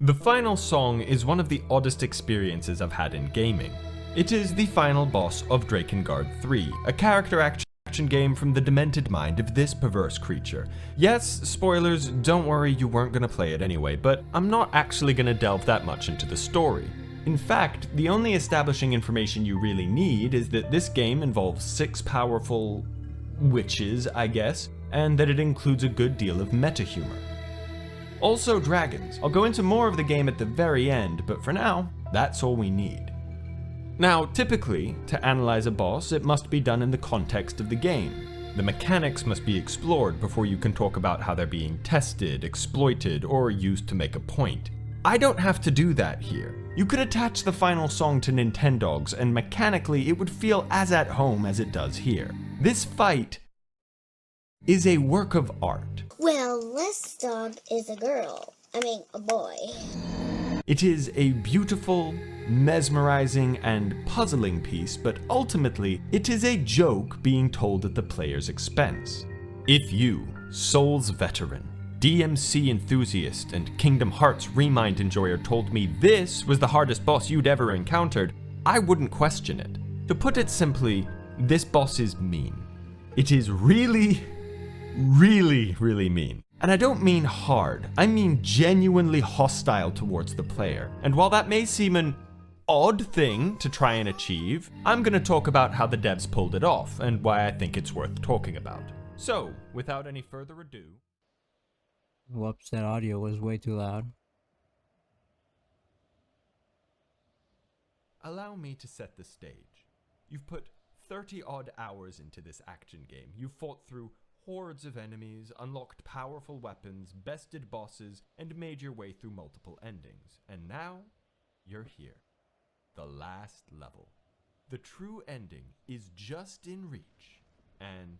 The final song is one of the oddest experiences I've had in gaming. It is the final boss of Drakengard 3, a character action game from the demented mind of this perverse creature. Yes, spoilers, don't worry, you weren't gonna play it anyway, but I'm not actually gonna delve that much into the story. In fact, the only establishing information you really need is that this game involves 6 powerful witches, I guess, and that it includes a good deal of meta-humor. Also dragons. I'll go into more of the game at the very end, but for now, that's all we need. Now, typically, to analyze a boss, it must be done in the context of the game. The mechanics must be explored before you can talk about how they're being tested, exploited, or used to make a point. I don't have to do that here. You could attach the final song to Nintendogs, and mechanically it would feel as at home as it does here. This fight is a work of art. Well, this dog is a boy. It is a beautiful, mesmerizing, and puzzling piece, but ultimately, it is a joke being told at the player's expense. If you, Souls veteran, DMC enthusiast, and Kingdom Hearts Remind enjoyer told me this was the hardest boss you'd ever encountered, I wouldn't question it. To put it simply, this boss is mean. It is really mean. And I don't mean hard, I mean genuinely hostile towards the player. And while that may seem an odd thing to try and achieve, I'm gonna talk about how the devs pulled it off, and why I think it's worth talking about. So, without any further ado... Whoops, that audio was way too loud. Allow me to set the stage. You've put 30 odd hours into this action game. You've fought through hordes of enemies, unlocked powerful weapons, bested bosses, and made your way through multiple endings. And now, you're here. The last level. The true ending is just in reach, and...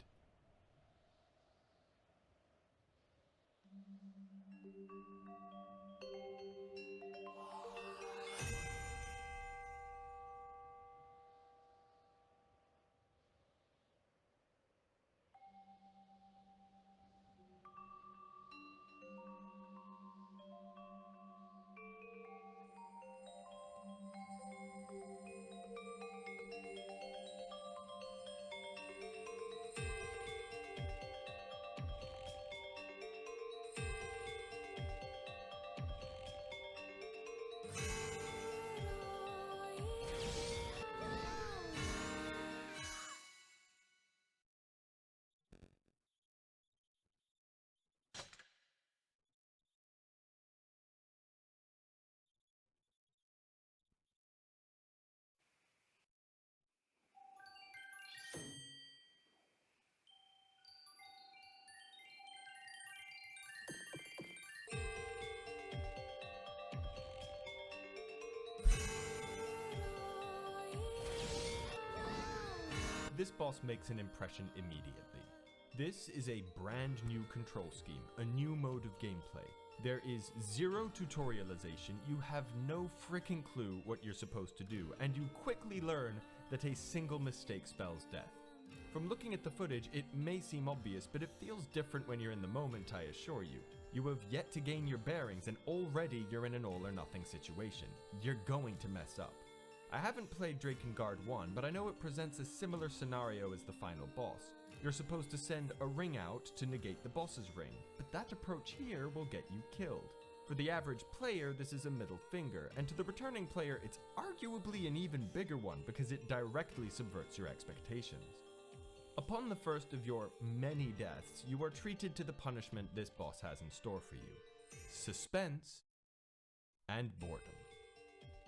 This boss makes an impression immediately. This is a brand new control scheme, a new mode of gameplay. There is zero tutorialization, you have no freaking clue what you're supposed to do, and you quickly learn that a single mistake spells death. From looking at the footage, it may seem obvious, but it feels different when you're in the moment, I assure you. You have yet to gain your bearings, and already you're in an all-or-nothing situation. You're going to mess up. I haven't played Drakengard 1, but I know it presents a similar scenario as the final boss. You're supposed to send a ring out to negate the boss's ring, but that approach here will get you killed. For the average player, this is a middle finger, and to the returning player, it's arguably an even bigger one because it directly subverts your expectations. Upon the first of your many deaths, you are treated to the punishment this boss has in store for you. Suspense and boredom.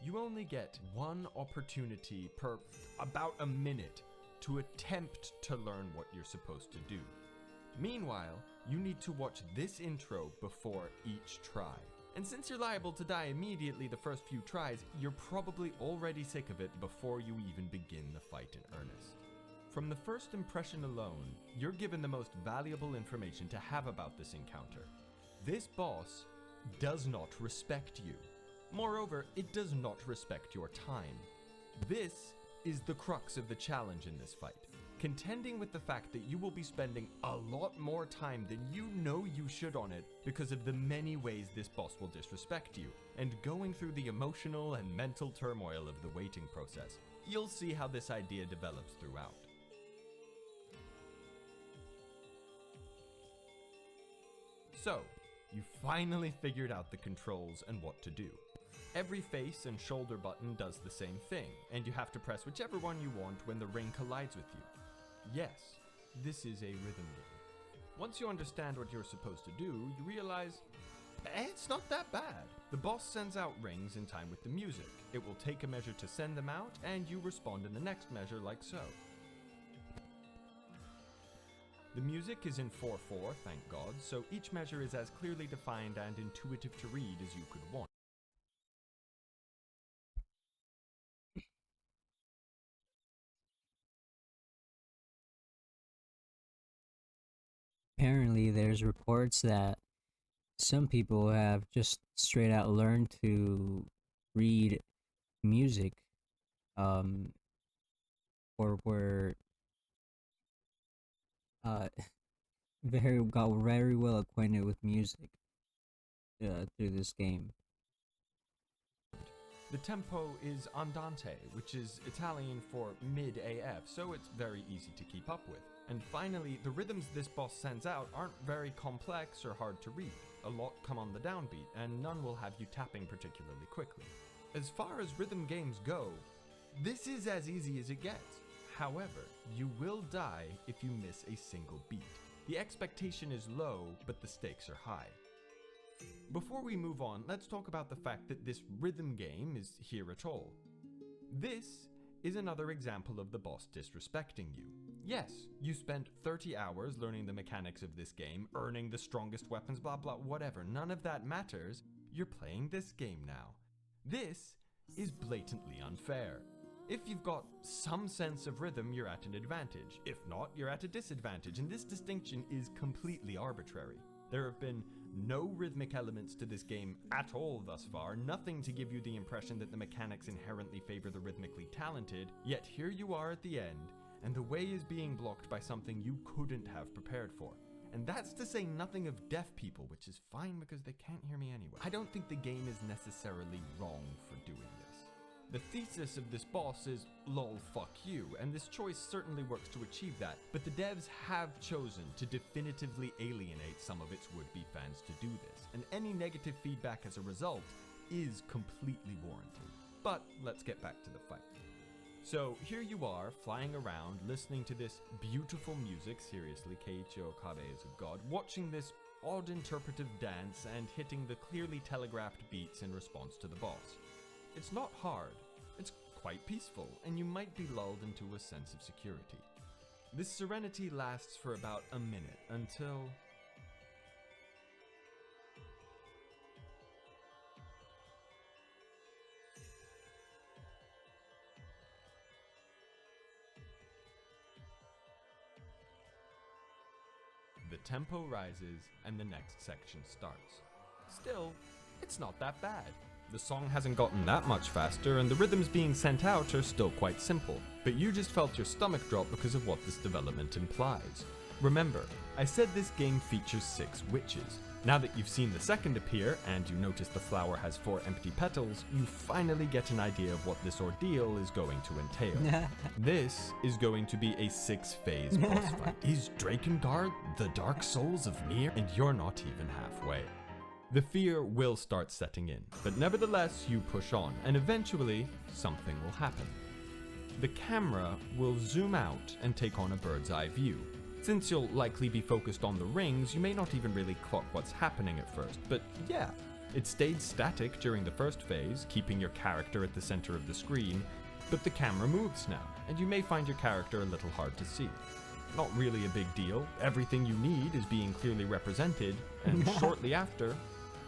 You only get one opportunity per about a minute to attempt to learn what you're supposed to do. Meanwhile, you need to watch this intro before each try. And since you're liable to die immediately the first few tries, you're probably already sick of it before you even begin the fight in earnest. From the first impression alone, you're given the most valuable information to have about this encounter. This boss does not respect you. Moreover, it does not respect your time. This is the crux of the challenge in this fight. contending with the fact that you will be spending a lot more time than you know you should on it because of the many ways this boss will disrespect you, and going through the emotional and mental turmoil of the waiting process. You'll see how this idea develops throughout. So, you finally figured out the controls and what to do. Every face and shoulder button does the same thing, and you have to press whichever one you want when the ring collides with you. Yes, this is a rhythm game. Once you understand what you're supposed to do, you realize, it's not that bad. The boss sends out rings in time with the music. It will take a measure to send them out, and you respond in the next measure like so. The music is in 4/4, thank God, so each measure is as clearly defined and intuitive to read as you could want. Apparently, there's reports that some people have just straight out learned to read music, or were uh got very well acquainted with music through this game. The tempo is andante, which is Italian for mid-AF, so it's very easy to keep up with. And finally, the rhythms this boss sends out aren't very complex or hard to read. A lot come on the downbeat, and none will have you tapping particularly quickly. As far as rhythm games go, this is as easy as it gets. However, you will die if you miss a single beat. The expectation is low, but the stakes are high. Before we move on, let's talk about the fact that this rhythm game is here at all. This is another example of the boss disrespecting you. Yes, you spent 30 hours learning the mechanics of this game, earning the strongest weapons, blah blah, whatever. None of that matters. You're playing this game now. This is blatantly unfair. If you've got some sense of rhythm, you're at an advantage. If not, you're at a disadvantage, and this distinction is completely arbitrary. There have been no rhythmic elements to this game at all thus far, nothing to give you the impression that the mechanics inherently favor the rhythmically talented, yet here you are at the end, and the way is being blocked by something you couldn't have prepared for. And that's to say nothing of deaf people, which is fine because they can't hear me anyway. I don't think the game is necessarily wrong for doing this. The thesis of this boss is lol fuck you, and this choice certainly works to achieve that, but the devs have chosen to definitively alienate some of its would-be fans to do this, and any negative feedback as a result is completely warranted. But let's get back to the fight. So here you are, flying around, listening to this beautiful music, seriously, Keiichi Okabe is a god, watching this odd interpretive dance and hitting the clearly telegraphed beats in response to the boss. It's not hard, it's quite peaceful, and you might be lulled into a sense of security. This serenity lasts for about a minute until... the tempo rises and the next section starts. Still, it's not that bad. The song hasn't gotten that much faster, and the rhythms being sent out are still quite simple, but you just felt your stomach drop because of what this development implies. Remember, I said this game features 6 witches. Now that you've seen the second appear, and you notice the flower has 4 empty petals, you finally get an idea of what this ordeal is going to entail. This is going to be a 6-phase boss fight. Is Drakengard the Dark Souls of Nier? And you're not even halfway. The fear will start setting in, but nevertheless you push on, and eventually something will happen. The camera will zoom out and take on a bird's eye view. Since you'll likely be focused on the rings, you may not even really clock what's happening at first, but yeah, it stayed static during the first phase, keeping your character at the center of the screen, but the camera moves now, and you may find your character a little hard to see. Not really a big deal, everything you need is being clearly represented, and shortly after,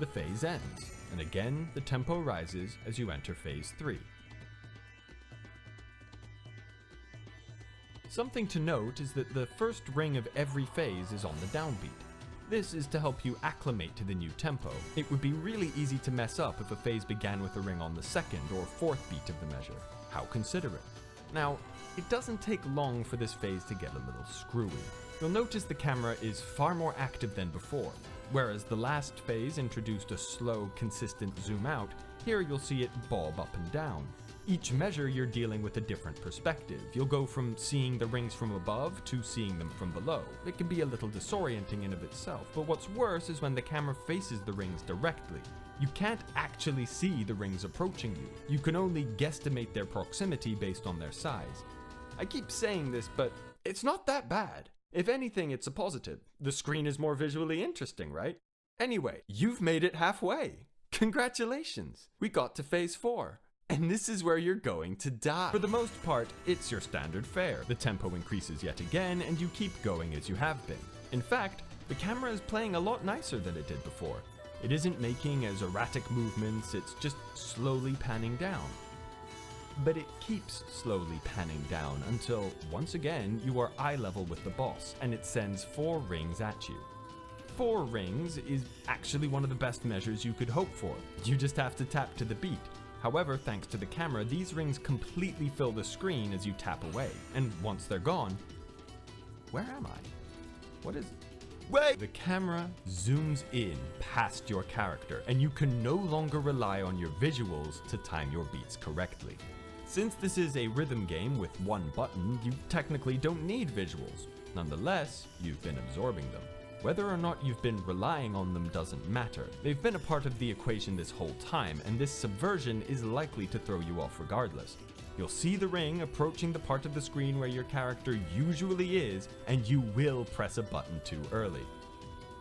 the phase ends, and again the tempo rises as you enter phase 3. Something to note is that the first ring of every phase is on the downbeat. This is to help you acclimate to the new tempo. It would be really easy to mess up if a phase began with a ring on the second or fourth beat of the measure. How considerate. Now, it doesn't take long for this phase to get a little screwy. You'll notice the camera is far more active than before. Whereas the last phase introduced a slow, consistent zoom out, here you'll see it bob up and down. Each measure you're dealing with a different perspective. You'll go from seeing the rings from above to seeing them from below. It can be a little disorienting in of itself, but what's worse is when the camera faces the rings directly. You can't actually see the rings approaching you. You can only guesstimate their proximity based on their size. I keep saying this, but it's not that bad. If anything, it's a positive. The screen is more visually interesting, right? Anyway, you've made it halfway. Congratulations! We got to phase 4. And this is where you're going to die. For the most part, it's your standard fare. The tempo increases yet again, and you keep going as you have been. In fact, the camera is playing a lot nicer than it did before. It isn't making as erratic movements, it's just slowly panning down. But it keeps slowly panning down until, once again, you are eye level with the boss, and it sends 4 rings at you. 4 rings is actually one of the best measures you could hope for. You just have to tap to the beat. However, thanks to the camera, these rings completely fill the screen as you tap away, and once they're gone... Where am I? What is... Wait! The camera zooms in past your character, and you can no longer rely on your visuals to time your beats correctly. Since this is a rhythm game with one button, you technically don't need visuals. Nonetheless, you've been absorbing them. Whether or not you've been relying on them doesn't matter. They've been a part of the equation this whole time, and this subversion is likely to throw you off regardless. You'll see the ring approaching the part of the screen where your character usually is, and you will press a button too early.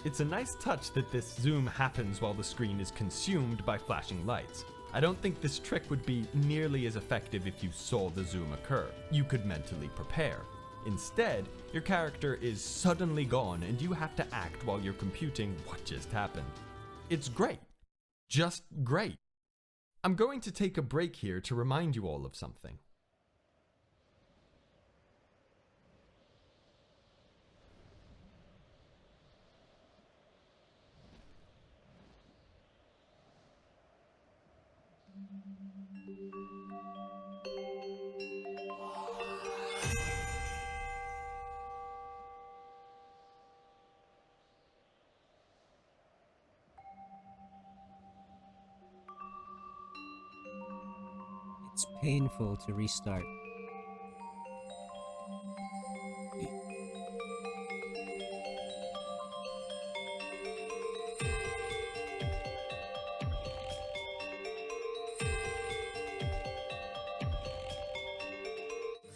It's a nice touch that this zoom happens while the screen is consumed by flashing lights. I don't think this trick would be nearly as effective if you saw the zoom occur. You could mentally prepare. Instead, your character is suddenly gone and you have to act while you're computing what just happened. It's great. Just great. I'm going to take a break here to remind you all of something. It's painful to restart.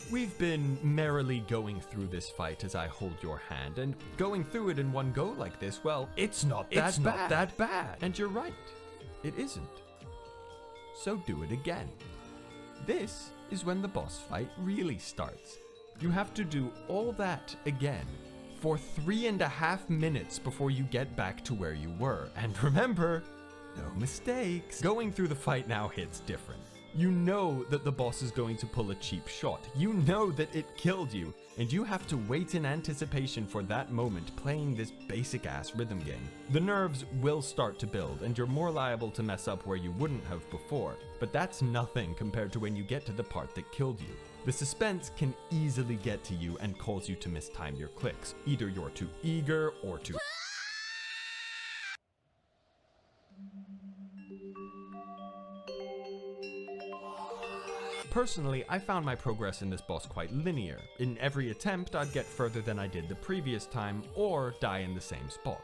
We've been merrily going through this fight as I hold your hand, and going through it in one go like this, well, it's not that bad. And you're right, it isn't. So do it again. This is when the boss fight really starts. You have to do all that again for 3.5 minutes before you get back to where you were. And remember, no mistakes. Going through the fight now hits different. You know that the boss is going to pull a cheap shot. You know that it killed you, and you have to wait in anticipation for that moment playing this basic-ass rhythm game. The nerves will start to build, and you're more liable to mess up where you wouldn't have before, but that's nothing compared to when you get to the part that killed you. The suspense can easily get to you and cause you to mistime your clicks. Either you're too eager or too... Personally, I found my progress in this boss quite linear. In every attempt, I'd get further than I did the previous time, or die in the same spot.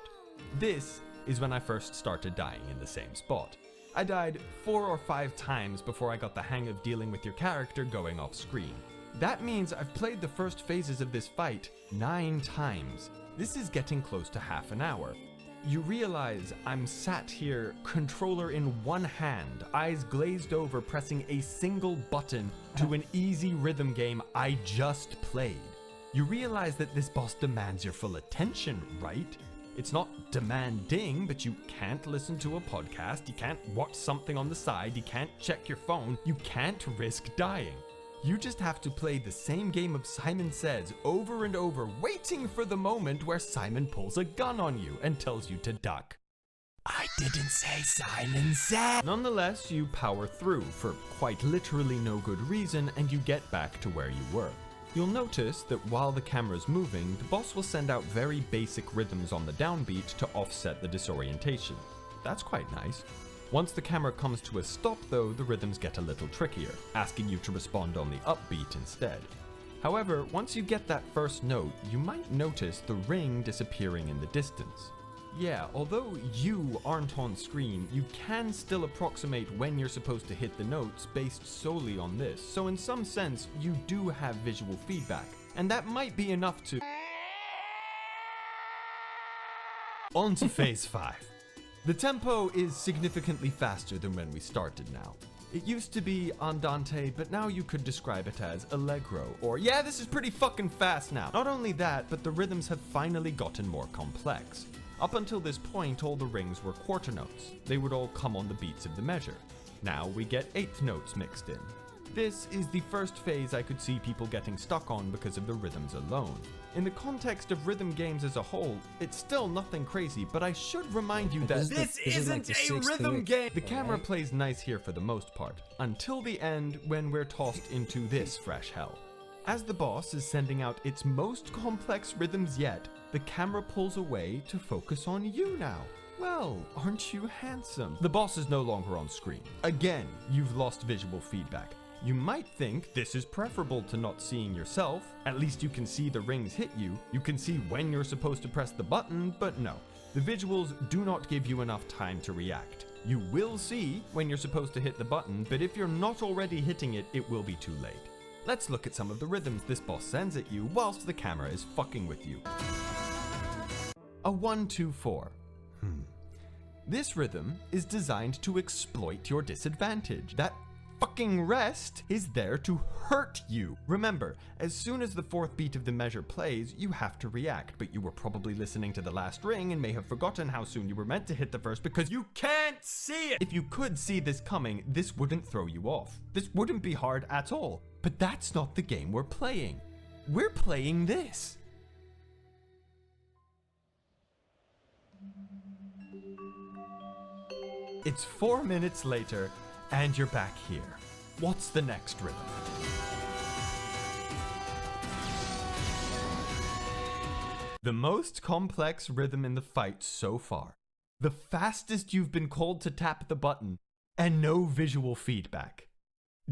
This is when I first started dying in the same spot. I died 4 or 5 times before I got the hang of dealing with your character going off screen. That means I've played the first phases of this fight 9 times. This is getting close to half an hour. You realize I'm sat here, controller in one hand, eyes glazed over, pressing a single button to an easy rhythm game I just played. You realize that this boss demands your full attention, right? It's not demanding, but you can't listen to a podcast, you can't watch something on the side, you can't check your phone, you can't risk dying. You just have to play the same game of Simon Says over and over, waiting for the moment where Simon pulls a gun on you and tells you to duck. I didn't say Simon said. Nonetheless, you power through for quite literally no good reason, and you get back to where you were. You'll notice that while the camera's moving, the boss will send out very basic rhythms on the downbeat to offset the disorientation. That's quite nice. Once the camera comes to a stop though, the rhythms get a little trickier, asking you to respond on the upbeat instead. However, once you get that first note, you might notice the ring disappearing in the distance. Yeah, although you aren't on screen, you can still approximate when you're supposed to hit the notes based solely on this, so in some sense, you do have visual feedback, and that might be enough to... On to phase 5. The tempo is significantly faster than when we started now. It used to be andante, but now you could describe it as allegro, or yeah, this is pretty fucking fast now. Not only that, but the rhythms have finally gotten more complex. Up until this point, all the rings were quarter notes. They would all come on the beats of the measure. Now we get eighth notes mixed in. This is the first phase I could see people getting stuck on because of the rhythms alone. In the context of rhythm games as a whole, it's still nothing crazy, but I should remind you that this isn't a rhythm game! The camera plays nice here for the most part, until the end when we're tossed into this fresh hell. As the boss is sending out its most complex rhythms yet, the camera pulls away to focus on you now. Well, aren't you handsome? The boss is no longer on screen. Again, you've lost visual feedback. You might think this is preferable to not seeing yourself. At least you can see the rings hit you. You can see when you're supposed to press the button, but no. The visuals do not give you enough time to react. You will see when you're supposed to hit the button, but if you're not already hitting it, it will be too late. Let's look at some of the rhythms this boss sends at you whilst the camera is fucking with you. A 1-2-4. This rhythm is designed to exploit your disadvantage. That fucking rest is there to hurt you. Remember, as soon as the fourth beat of the measure plays, you have to react, but you were probably listening to the last ring and may have forgotten how soon you were meant to hit the first because you can't see it! If you could see this coming, this wouldn't throw you off. This wouldn't be hard at all. But that's not the game we're playing. We're playing this. It's 4 minutes later, and you're back here. What's the next rhythm? The most complex rhythm in the fight so far. The fastest you've been called to tap the button, and no visual feedback.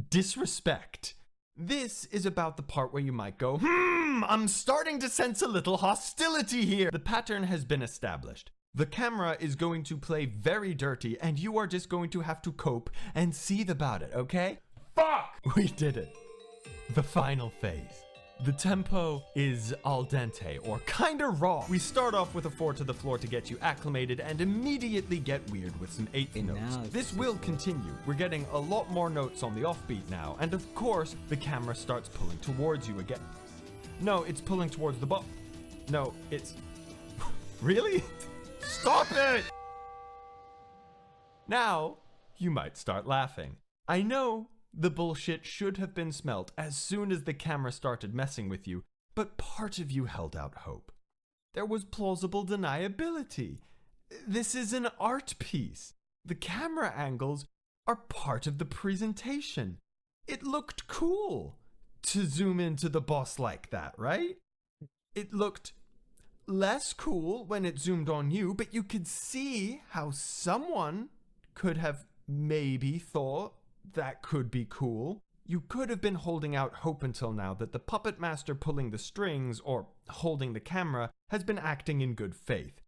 Disrespect. This is about the part where you might go, I'm starting to sense a little hostility here. The pattern has been established. The camera is going to play very dirty, and you are just going to have to cope and seethe about it, okay? Fuck! We did it. The final phase. The tempo is al dente, or kinda raw. We start off with a 4 to the floor to get you acclimated and immediately get weird with some 8th notes. This will continue. We're getting a lot more notes on the offbeat now, and of course, the camera starts pulling towards you again. No, it's pulling towards the No, it's... Really? Stop it! Now, you might start laughing. I know the bullshit should have been smelt as soon as the camera started messing with you, but part of you held out hope. There was plausible deniability. This is an art piece. The camera angles are part of the presentation. It looked cool to zoom into the boss like that, right? It looked less cool when it zoomed on you, but you could see how someone could have maybe thought that could be cool. You could have been holding out hope until now that the puppet master pulling the strings, or holding the camera, has been acting in good faith.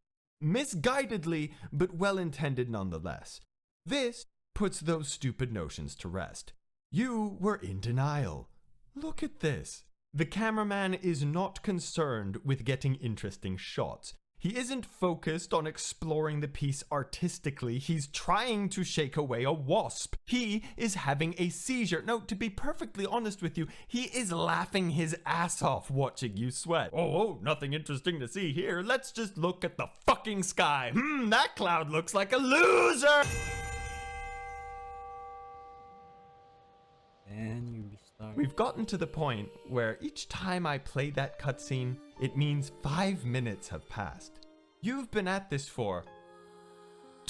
Misguidedly, but well-intended nonetheless. This puts those stupid notions to rest. You were in denial. Look at this. The cameraman is not concerned with getting interesting shots. He isn't focused on exploring the piece artistically. He's trying to shake away a wasp. He is having a seizure. No, to be perfectly honest with you, he is laughing his ass off watching you sweat. Oh, nothing interesting to see here. Let's just look at the fucking sky. That cloud looks like a loser. And you restart. We've gotten to the point where each time I play that cutscene, it means 5 minutes have passed. You've been at this for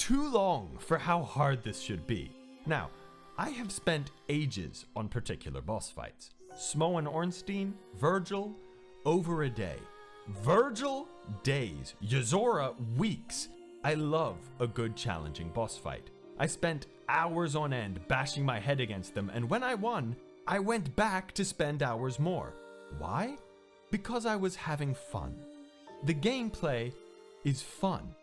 too long for how hard this should be. Now, I have spent ages on particular boss fights. Smo and Ornstein, Virgil, over a day. Virgil, days. Yozora, weeks. I love a good challenging boss fight. I spent hours on end bashing my head against them, and when I won, I went back to spend hours more. Why? Because I was having fun. The gameplay is fun.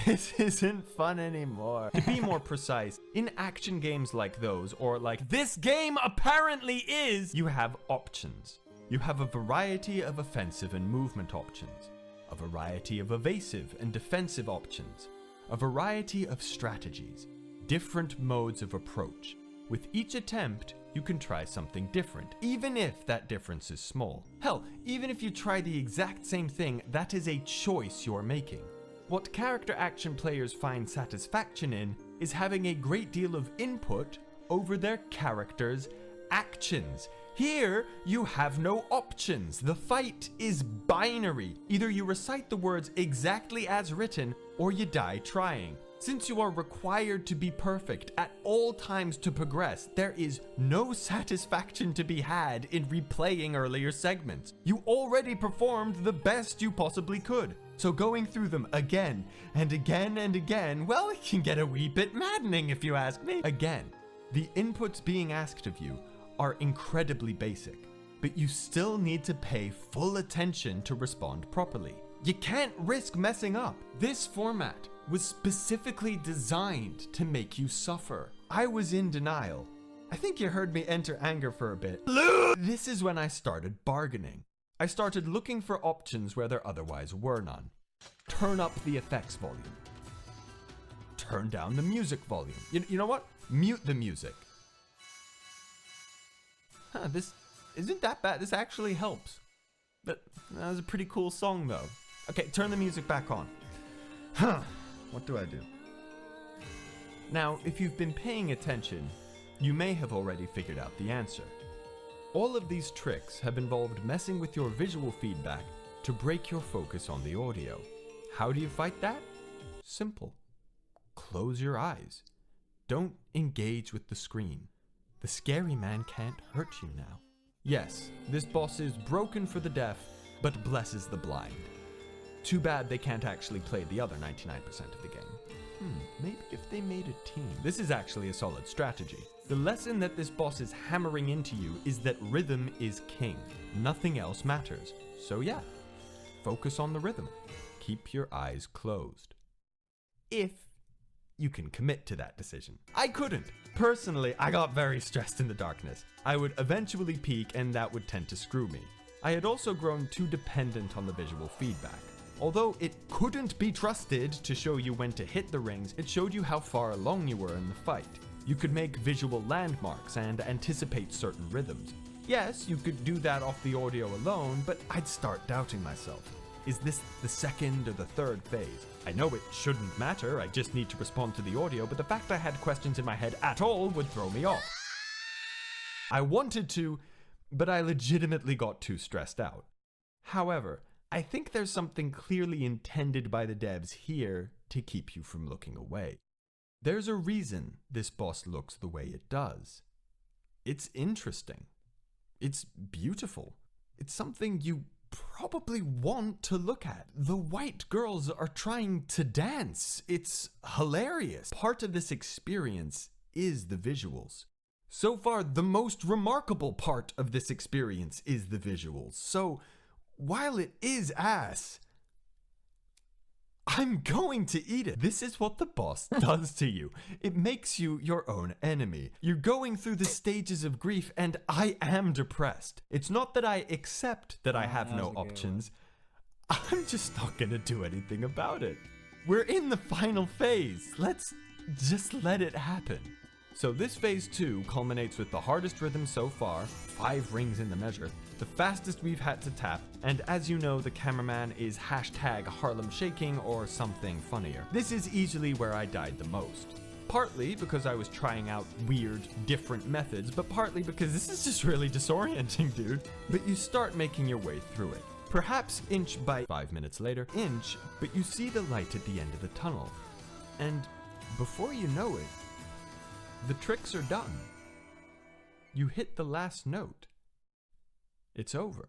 This isn't fun anymore. To be more precise, in action games like those, or like this game apparently is, you have options. You have a variety of offensive and movement options, a variety of evasive and defensive options, a variety of strategies, different modes of approach. With each attempt, you can try something different, even if that difference is small. Hell, even if you try the exact same thing, that is a choice you're making. What character action players find satisfaction in is having a great deal of input over their character's actions. Here, you have no options. The fight is binary. Either you recite the words exactly as written, or you die trying. Since you are required to be perfect at all times to progress, there is no satisfaction to be had in replaying earlier segments. You already performed the best you possibly could. So going through them again and again and again, well, it can get a wee bit maddening if you ask me. Again, the inputs being asked of you are incredibly basic, but you still need to pay full attention to respond properly. You can't risk messing up. This format was specifically designed to make you suffer. I was in denial. I think you heard me enter anger for a bit. This is when I started bargaining. I started looking for options where there otherwise were none. Turn up the effects volume. Turn down the music volume. You know what? Mute the music. This isn't that bad. This actually helps. That was a pretty cool song though. Okay, turn the music back on. What do I do? Now, if you've been paying attention, you may have already figured out the answer. All of these tricks have involved messing with your visual feedback to break your focus on the audio. How do you fight that? Simple. Close your eyes. Don't engage with the screen. The scary man can't hurt you now. Yes, this boss is broken for the deaf, but blesses the blind. Too bad they can't actually play the other 99% of the game. Maybe if they made a team. This is actually a solid strategy. The lesson that this boss is hammering into you is that rhythm is king. Nothing else matters. So yeah, focus on the rhythm. Keep your eyes closed. If you can commit to that decision. I couldn't. Personally, I got very stressed in the darkness. I would eventually peak and that would tend to screw me. I had also grown too dependent on the visual feedback. Although it couldn't be trusted to show you when to hit the rings, it showed you how far along you were in the fight. You could make visual landmarks and anticipate certain rhythms. Yes, you could do that off the audio alone, but I'd start doubting myself. Is this the second or the third phase? I know it shouldn't matter, I just need to respond to the audio, but the fact I had questions in my head at all would throw me off. I wanted to, but I legitimately got too stressed out. However, I think there's something clearly intended by the devs here to keep you from looking away. There's a reason this boss looks the way it does. It's interesting. It's beautiful. It's something you probably want to look at. The white girls are trying to dance. It's hilarious. Part of this experience is the visuals. So far, the most remarkable part of this experience is the visuals. So, while it is ass, I'm going to eat it. This is what the boss does to you. It makes you your own enemy. You're going through the stages of grief, and I am depressed. It's not that I accept that I have no options. I'm just not gonna do anything about it. We're in the final phase. Let's just let it happen. So this phase 2 culminates with the hardest rhythm so far, 5 rings in the measure, the fastest we've had to tap, and as you know, the cameraman is hashtag Harlem Shaking or something funnier. This is easily where I died the most. Partly because I was trying out weird, different methods, but partly because this is just really disorienting, dude. But you start making your way through it. Perhaps inch by 5 minutes later, but you see the light at the end of the tunnel. And before you know it, the tricks are done. You hit the last note. It's over.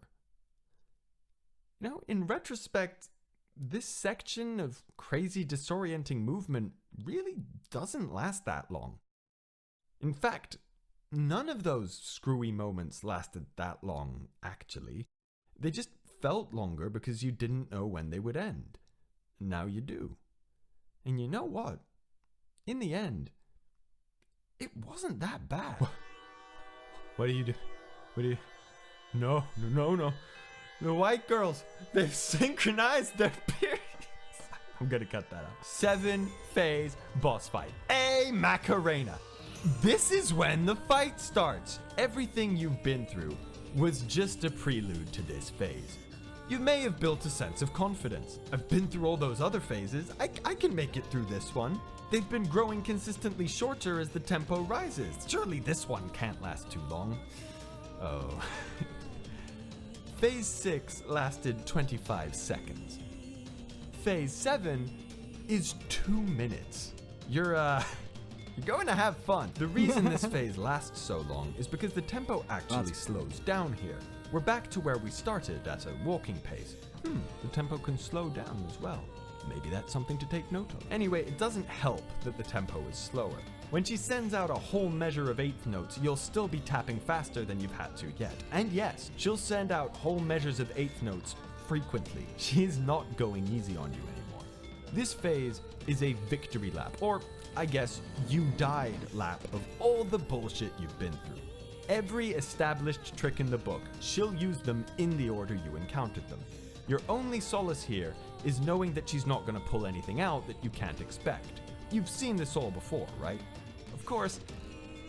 You know, in retrospect, this section of crazy disorienting movement really doesn't last that long. In fact, none of those screwy moments lasted that long, actually. They just felt longer because you didn't know when they would end. Now you do. And you know what? In the end, it wasn't that bad. What do you do? What do you... No. The white girls, they've synchronized their periods. I'm gonna cut that out. 7-phase boss fight. A Macarena. This is when the fight starts. Everything you've been through was just a prelude to this phase. You may have built a sense of confidence. I've been through all those other phases. I can make it through this one. They've been growing consistently shorter as the tempo rises. Surely this one can't last too long. Oh. Phase 6 lasted 25 seconds. Phase 7 is 2 minutes. You're going to have fun. The reason this phase lasts so long is because the tempo actually slows down here. We're back to where we started at a walking pace. The tempo can slow down as well. Maybe that's something to take note of. Anyway, it doesn't help that the tempo is slower. When she sends out a whole measure of eighth notes, you'll still be tapping faster than you've had to yet. And yes, she'll send out whole measures of eighth notes frequently. She's not going easy on you anymore. This phase is a victory lap, or I guess you died lap of all the bullshit you've been through. Every established trick in the book, she'll use them in the order you encountered them. Your only solace here is knowing that she's not going to pull anything out that you can't expect. You've seen this all before, right? Of course,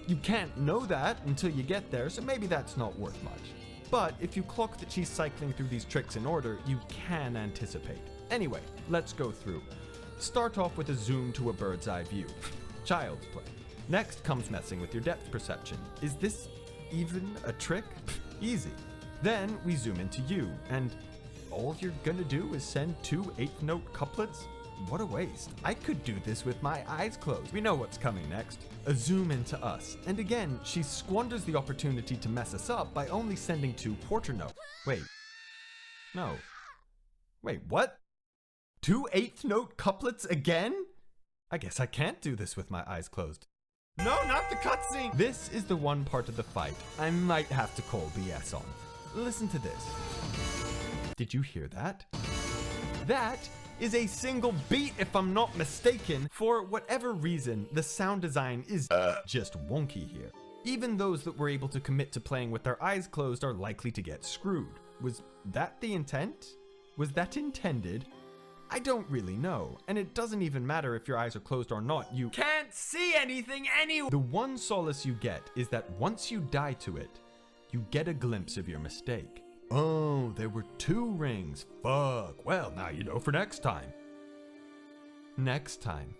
you can't know that until you get there, so maybe that's not worth much. But if you clock that she's cycling through these tricks in order, you can anticipate. Anyway, let's go through. Start off with a zoom to a bird's eye view. Child's play. Next comes messing with your depth perception. Is this even a trick? Easy. Then we zoom into you, and all you're gonna do is send 2 eighth note couplets? What a waste. I could do this with my eyes closed. We know what's coming next. A zoom into us. And again, she squanders the opportunity to mess us up by only sending 2 quarter notes. Wait. No. Wait, what? 2 eighth note couplets again? I guess I can't do this with my eyes closed. No, not the cutscene! This is the one part of the fight I might have to call BS on. Listen to this. Did you hear that? That is a single beat, if I'm not mistaken. For whatever reason, the sound design is just wonky here. Even those that were able to commit to playing with their eyes closed are likely to get screwed. Was that the intent? Was that intended? I don't really know, and it doesn't even matter if your eyes are closed or not, you can't see anything anyway! The one solace you get is that once you die to it, you get a glimpse of your mistake. Oh, there were 2 rings. Fuck. Well, now you know for next time. Next time.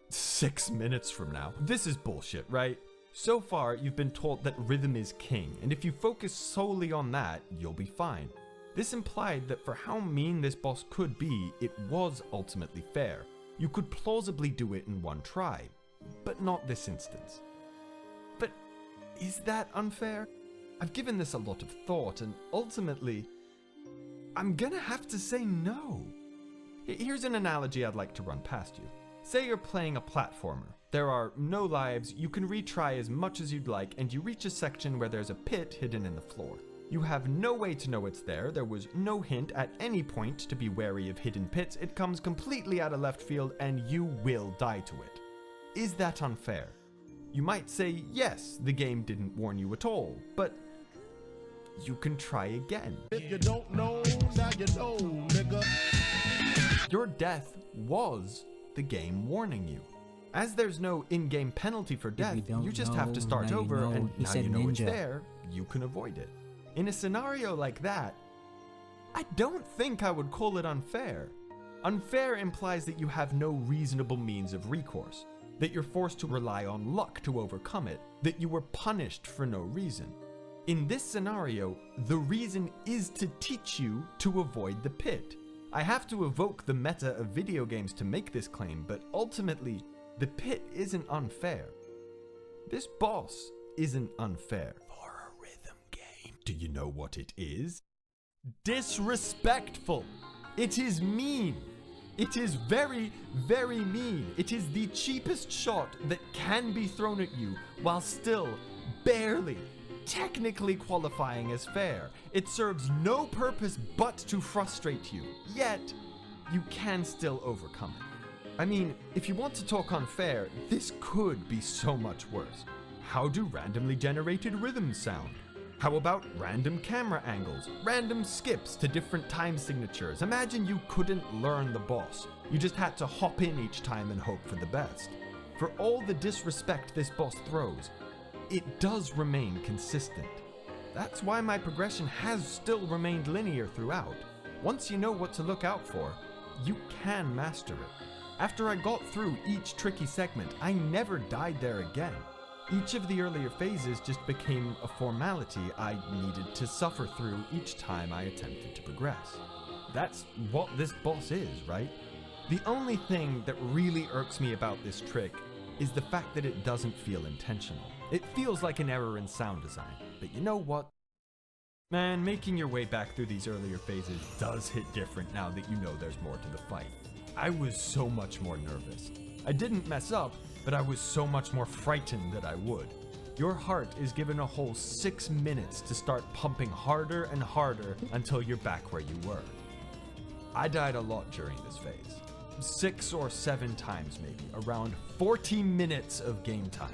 6 minutes from now. This is bullshit, right? So far, you've been told that rhythm is king, and if you focus solely on that, you'll be fine. This implied that for how mean this boss could be, it was ultimately fair. You could plausibly do it in one try, but not this instance. But is that unfair? I've given this a lot of thought, and ultimately, I'm gonna have to say no. Here's an analogy I'd like to run past you. Say you're playing a platformer. There are no lives, you can retry as much as you'd like, and you reach a section where there's a pit hidden in the floor. You have no way to know it's there was no hint at any point to be wary of hidden pits, it comes completely out of left field, and you will die to it. Is that unfair? You might say, yes, the game didn't warn you at all, but you can try again. If you don't know, now you know, nigga. Your death was the game warning you. As there's no in-game penalty for death, you just have to start over, and now you know it's there, you can avoid it. In a scenario like that, I don't think I would call it unfair. Unfair implies that you have no reasonable means of recourse, that you're forced to rely on luck to overcome it, that you were punished for no reason. In this scenario, the reason is to teach you to avoid the pit. I have to evoke the meta of video games to make this claim, but ultimately, The pit isn't unfair. This boss isn't unfair. For a rhythm game, do you know what it is? Disrespectful. It is mean. It is very, very mean. It is the cheapest shot that can be thrown at you while still barely, technically qualifying as fair. It serves no purpose but to frustrate you, yet you can still overcome it. I mean, if you want to talk unfair, this could be so much worse. How do randomly generated rhythms sound? How about random camera angles, random skips to different time signatures? Imagine you couldn't learn the boss. You just had to hop in each time and hope for the best. For all the disrespect this boss throws, it does remain consistent. That's why my progression has still remained linear throughout. Once you know what to look out for, you can master it. After I got through each tricky segment, I never died there again. Each of the earlier phases just became a formality I needed to suffer through each time I attempted to progress. That's what this boss is, right? The only thing that really irks me about this trick is the fact that it doesn't feel intentional. It feels like an error in sound design, but you know what? Man, making your way back through these earlier phases does hit different now that you know there's more to the fight. I was so much more nervous. I didn't mess up, but I was so much more frightened that I would. Your heart is given a whole 6 minutes to start pumping harder and harder until you're back where you were. I died a lot during this phase. 6 or 7 times maybe, around 40 minutes of game time.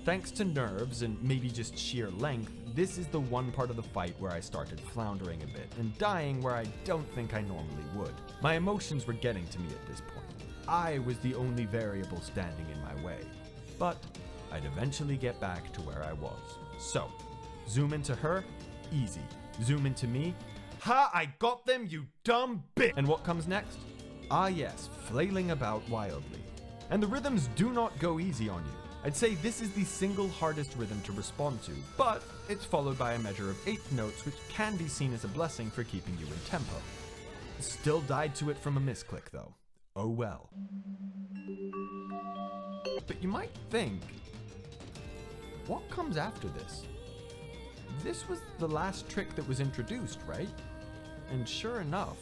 Thanks to nerves and maybe just sheer length, this is the one part of the fight where I started floundering a bit and dying where I don't think I normally would. My emotions were getting to me at this point. I was the only variable standing in my way, but I'd eventually get back to where I was. So, zoom into her, easy. Zoom into me, ha, I got them, you dumb bitch! And what comes next? Ah yes, flailing about wildly. And the rhythms do not go easy on you. I'd say this is the single hardest rhythm to respond to, but it's followed by a measure of 8th notes which can be seen as a blessing for keeping you in tempo. Still died to it from a misclick though. Oh well. But you might think, what comes after this? This was the last trick that was introduced, right? And sure enough,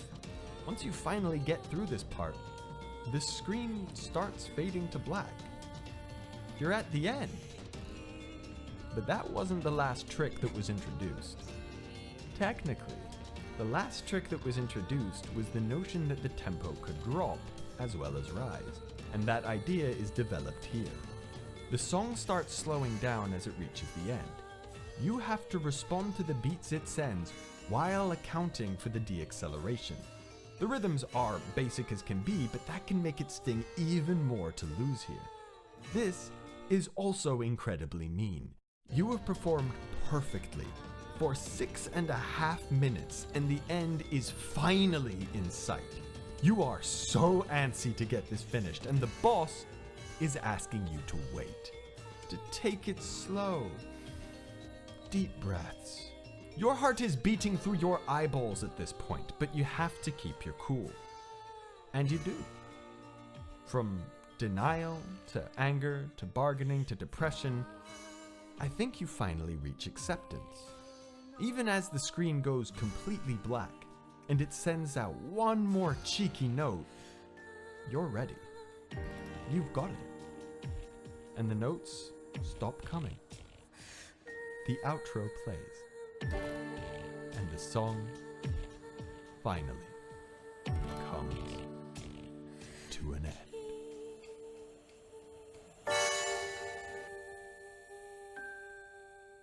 once you finally get through this part, the screen starts fading to black. You're at the end. But that wasn't the last trick that was introduced. Technically, the last trick that was introduced was the notion that the tempo could drop as well as rise, and that idea is developed here. The song starts slowing down as it reaches the end. You have to respond to the beats it sends while accounting for the deacceleration. The rhythms are basic as can be, but that can make it sting even more to lose here. This is also incredibly mean. You have performed perfectly for 6.5 minutes, and the end is finally in sight. You are so antsy to get this finished, and the boss is asking you to wait, to take it slow. Deep breaths. Your heart is beating through your eyeballs at this point, but you have to keep your cool. And you do. From denial to anger to bargaining to depression, I think you finally reach acceptance. Even as the screen goes completely black and it sends out one more cheeky note, you're ready. You've got it. And the notes stop coming. The outro plays. And the song finally comes to an end.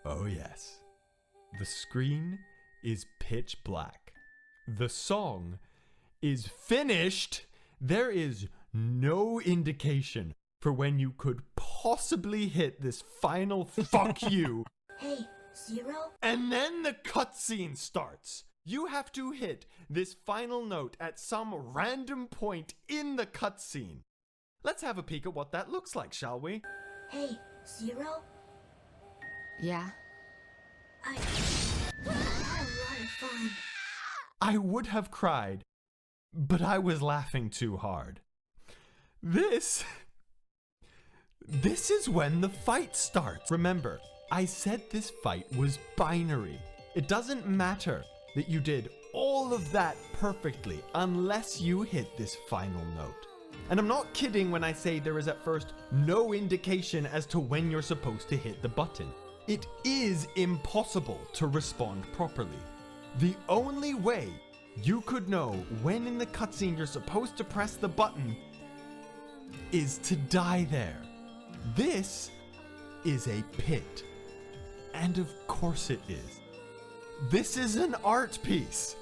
Oh yes, the screen is pitch black. The song is finished. There is no indication for when you could possibly hit this final fuck you. Hey, Zero? And then the cutscene starts. You have to hit this final note at some random point in the cutscene. Let's have a peek at what that looks like, shall we? Hey, Zero? Yeah? I had a lot of fun. I would have cried, but I was laughing too hard. This this is when the fight starts. Remember, I said this fight was binary. It doesn't matter that you did all of that perfectly unless you hit this final note. And I'm not kidding when I say there is at first no indication as to when you're supposed to hit the button. It is impossible to respond properly. The only way you could know when in the cutscene you're supposed to press the button is to die there. This is a pit. And of course it is. This is an art piece,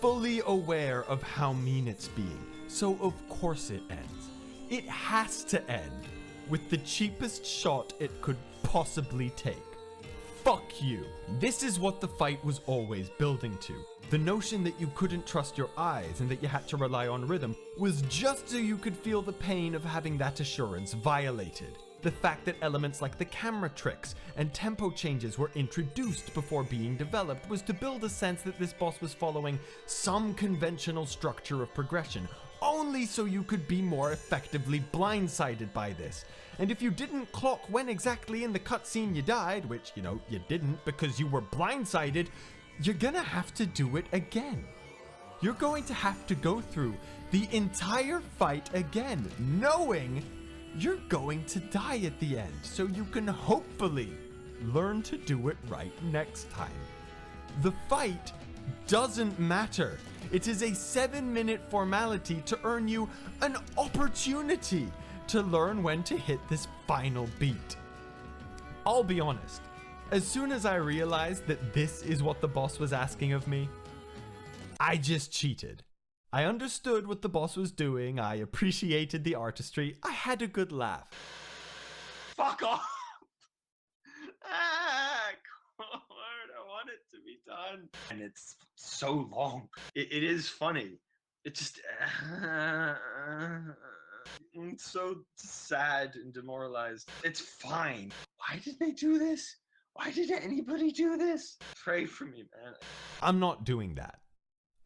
fully aware of how mean it's being. So of course it ends. It has to end with the cheapest shot it could possibly take. Fuck you. This is what the fight was always building to. The notion that you couldn't trust your eyes and that you had to rely on rhythm was just so you could feel the pain of having that assurance violated. The fact that elements like the camera tricks and tempo changes were introduced before being developed was to build a sense that this boss was following some conventional structure of progression, only so you could be more effectively blindsided by this. And if you didn't clock when exactly in the cutscene you died, which, you didn't because you were blindsided, you're gonna have to do it again. You're going to have to go through the entire fight again, knowing you're going to die at the end, so you can hopefully learn to do it right next time. The fight doesn't matter. It is a 7-minute formality to earn you an opportunity to learn when to hit this final beat. I'll be honest, as soon as I realized that this is what the boss was asking of me, I just cheated. I understood what the boss was doing, I appreciated the artistry, I had a good laugh. Fuck off! Cord, I want it to be done. And it's so long. It is funny. It just... it's so sad and demoralized. It's fine. Why did they do this? Why did anybody do this? Pray for me, man. I'm not doing that.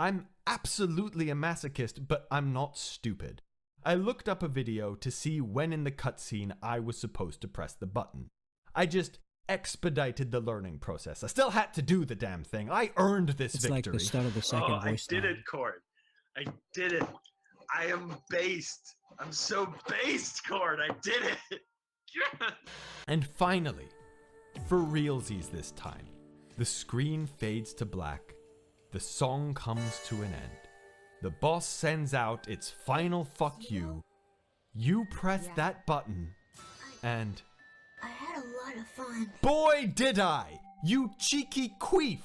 I'm absolutely a masochist, but I'm not stupid. I looked up a video to see when in the cutscene I was supposed to press the button. I just expedited the learning process. I still had to do the damn thing. I earned this victory. It's like the start of the second voice I did line. it, Cord. I did it. I am based. I'm so based, Cord. I did it. And finally, for realsies this time, the screen fades to black. The song comes to an end. The boss sends out its final fuck you. You press that button, and... I had a lot of fun. Boy, did I! You cheeky queef!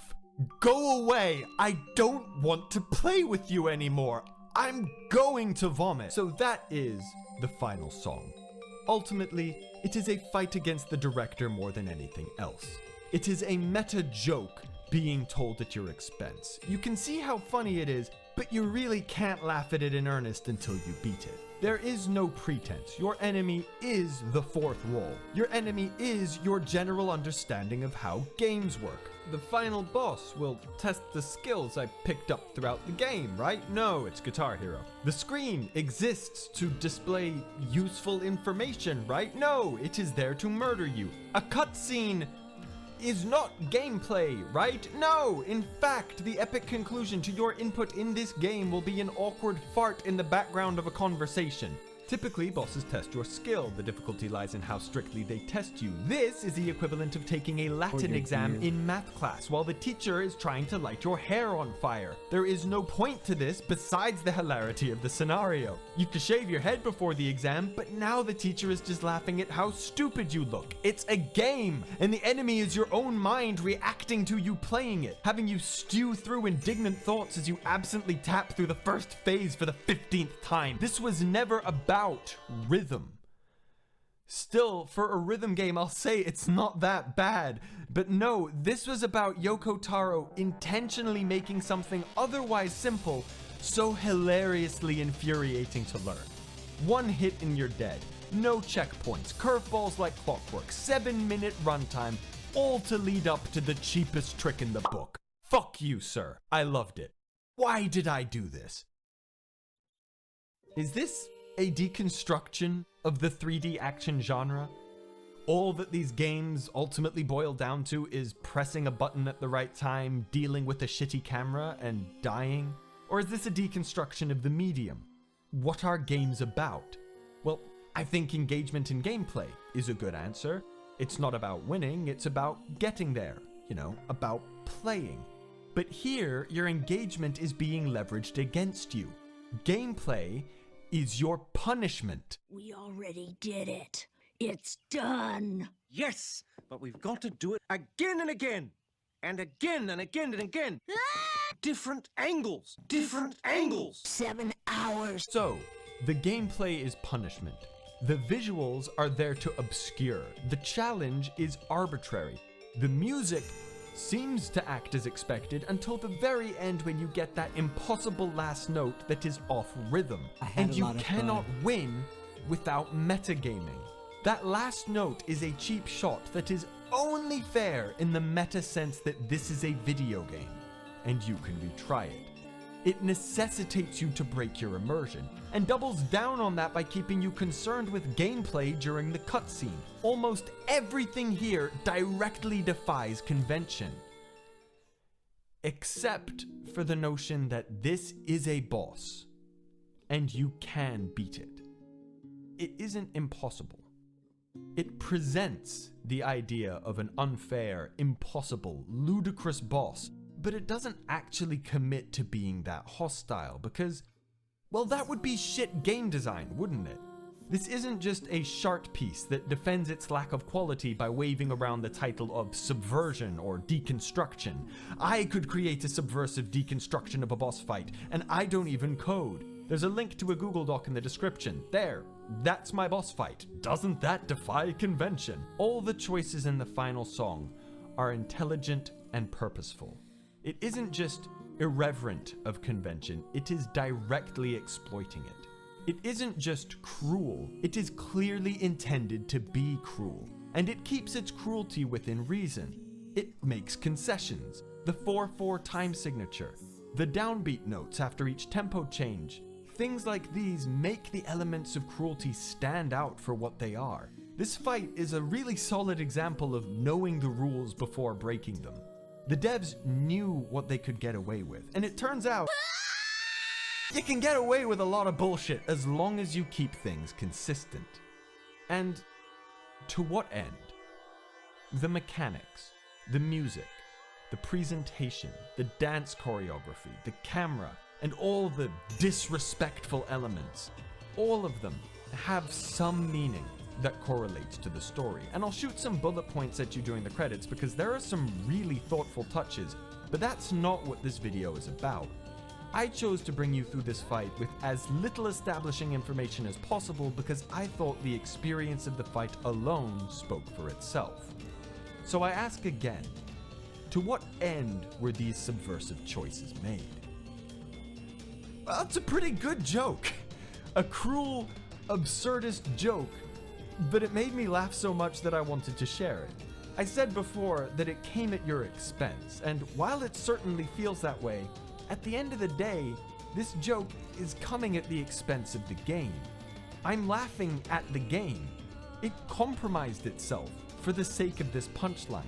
Go away! I don't want to play with you anymore! I'm going to vomit! So that is the final song. Ultimately, it is a fight against the director more than anything else. It is a meta joke being told at your expense. You can see how funny it is, but you really can't laugh at it in earnest until you beat it. There is no pretense. Your enemy is the fourth wall. Your enemy is your general understanding of how games work. The final boss will test the skills I picked up throughout the game, right? No, it's Guitar Hero. The screen exists to display useful information, right? No, it is there to murder you. A cutscene is not gameplay, right? No! In fact, the epic conclusion to your input in this game will be an awkward fart in the background of a conversation. Typically, bosses test your skill. The difficulty lies in how strictly they test you. This is the equivalent of taking a Latin exam in math class while the teacher is trying to light your hair on fire. There is no point to this besides the hilarity of the scenario. You could shave your head before the exam, but now the teacher is just laughing at how stupid you look. It's a game, and the enemy is your own mind reacting to you playing it, having you stew through indignant thoughts as you absently tap through the first phase for the 15th time. This was never about rhythm. Still, for a rhythm game, I'll say it's not that bad. But no, this was about Yoko Taro intentionally making something otherwise simple so hilariously infuriating to learn. One hit and you're dead. No checkpoints, curveballs like clockwork, 7-minute runtime, all to lead up to the cheapest trick in the book. Fuck you, sir. I loved it. Why did I do this? Is this a deconstruction of the 3D action genre? All that these games ultimately boil down to is pressing a button at the right time, dealing with a shitty camera, and dying? Or is this a deconstruction of the medium? What are games about? Well, I think engagement in gameplay is a good answer. It's not about winning, it's about getting there, about playing. But here, your engagement is being leveraged against you. Gameplay is your punishment. We already did it. It's done. Yes, but we've got to do it again and again. And again and again and again. Different angles. Different angles. 7 hours. So, the gameplay is punishment. The visuals are there to obscure. The challenge is arbitrary. The music seems to act as expected until the very end when you get that impossible last note that is off rhythm. And you cannot win without metagaming. That last note is a cheap shot that is only fair in the meta sense that this is a video game, and you can retry it. It necessitates you to break your immersion, and doubles down on that by keeping you concerned with gameplay during the cutscene. Almost everything here directly defies convention. Except for the notion that this is a boss, and you can beat it. It isn't impossible. It presents the idea of an unfair, impossible, ludicrous boss, but it doesn't actually commit to being that hostile because, well, that would be shit game design, wouldn't it? This isn't just a shart piece that defends its lack of quality by waving around the title of subversion or deconstruction. I could create a subversive deconstruction of a boss fight, and I don't even code. There's a link to a Google Doc in the description. There, that's my boss fight. Doesn't that defy convention? All the choices in the final song are intelligent and purposeful. It isn't just irreverent of convention, it is directly exploiting it. It isn't just cruel, it is clearly intended to be cruel. And it keeps its cruelty within reason. It makes concessions. The 4/4 time signature, the downbeat notes after each tempo change. Things like these make the elements of cruelty stand out for what they are. This fight is a really solid example of knowing the rules before breaking them. The devs knew what they could get away with, and it turns out you can get away with a lot of bullshit as long as you keep things consistent. And to what end? The mechanics, the music, the presentation, the dance choreography, the camera, and all the disrespectful elements, all of them have some meaning that correlates to the story. And I'll shoot some bullet points at you during the credits because there are some really thoughtful touches, but that's not what this video is about. I chose to bring you through this fight with as little establishing information as possible because I thought the experience of the fight alone spoke for itself. So I ask again, to what end were these subversive choices made? Well, it's a pretty good joke. A cruel, absurdist joke, but it made me laugh so much that I wanted to share it. I said before that it came at your expense, and while it certainly feels that way, at the end of the day, this joke is coming at the expense of the game. I'm laughing at the game. It compromised itself for the sake of this punchline.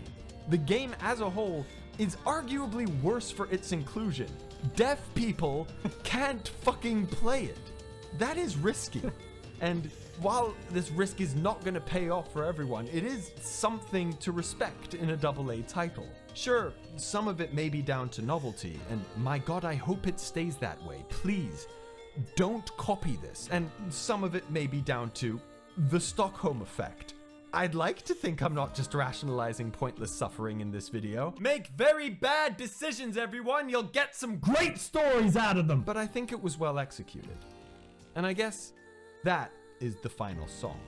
The game as a whole is arguably worse for its inclusion. Deaf people can't fucking play it. That is risky. And while this risk is not going to pay off for everyone, it is something to respect in a AA title. Sure, some of it may be down to novelty, and my god, I hope it stays that way. Please, don't copy this. And some of it may be down to the Stockholm effect. I'd like to think I'm not just rationalizing pointless suffering in this video. Make very bad decisions, everyone! You'll get some great stories out of them! But I think it was well executed. And I guess that is the final song.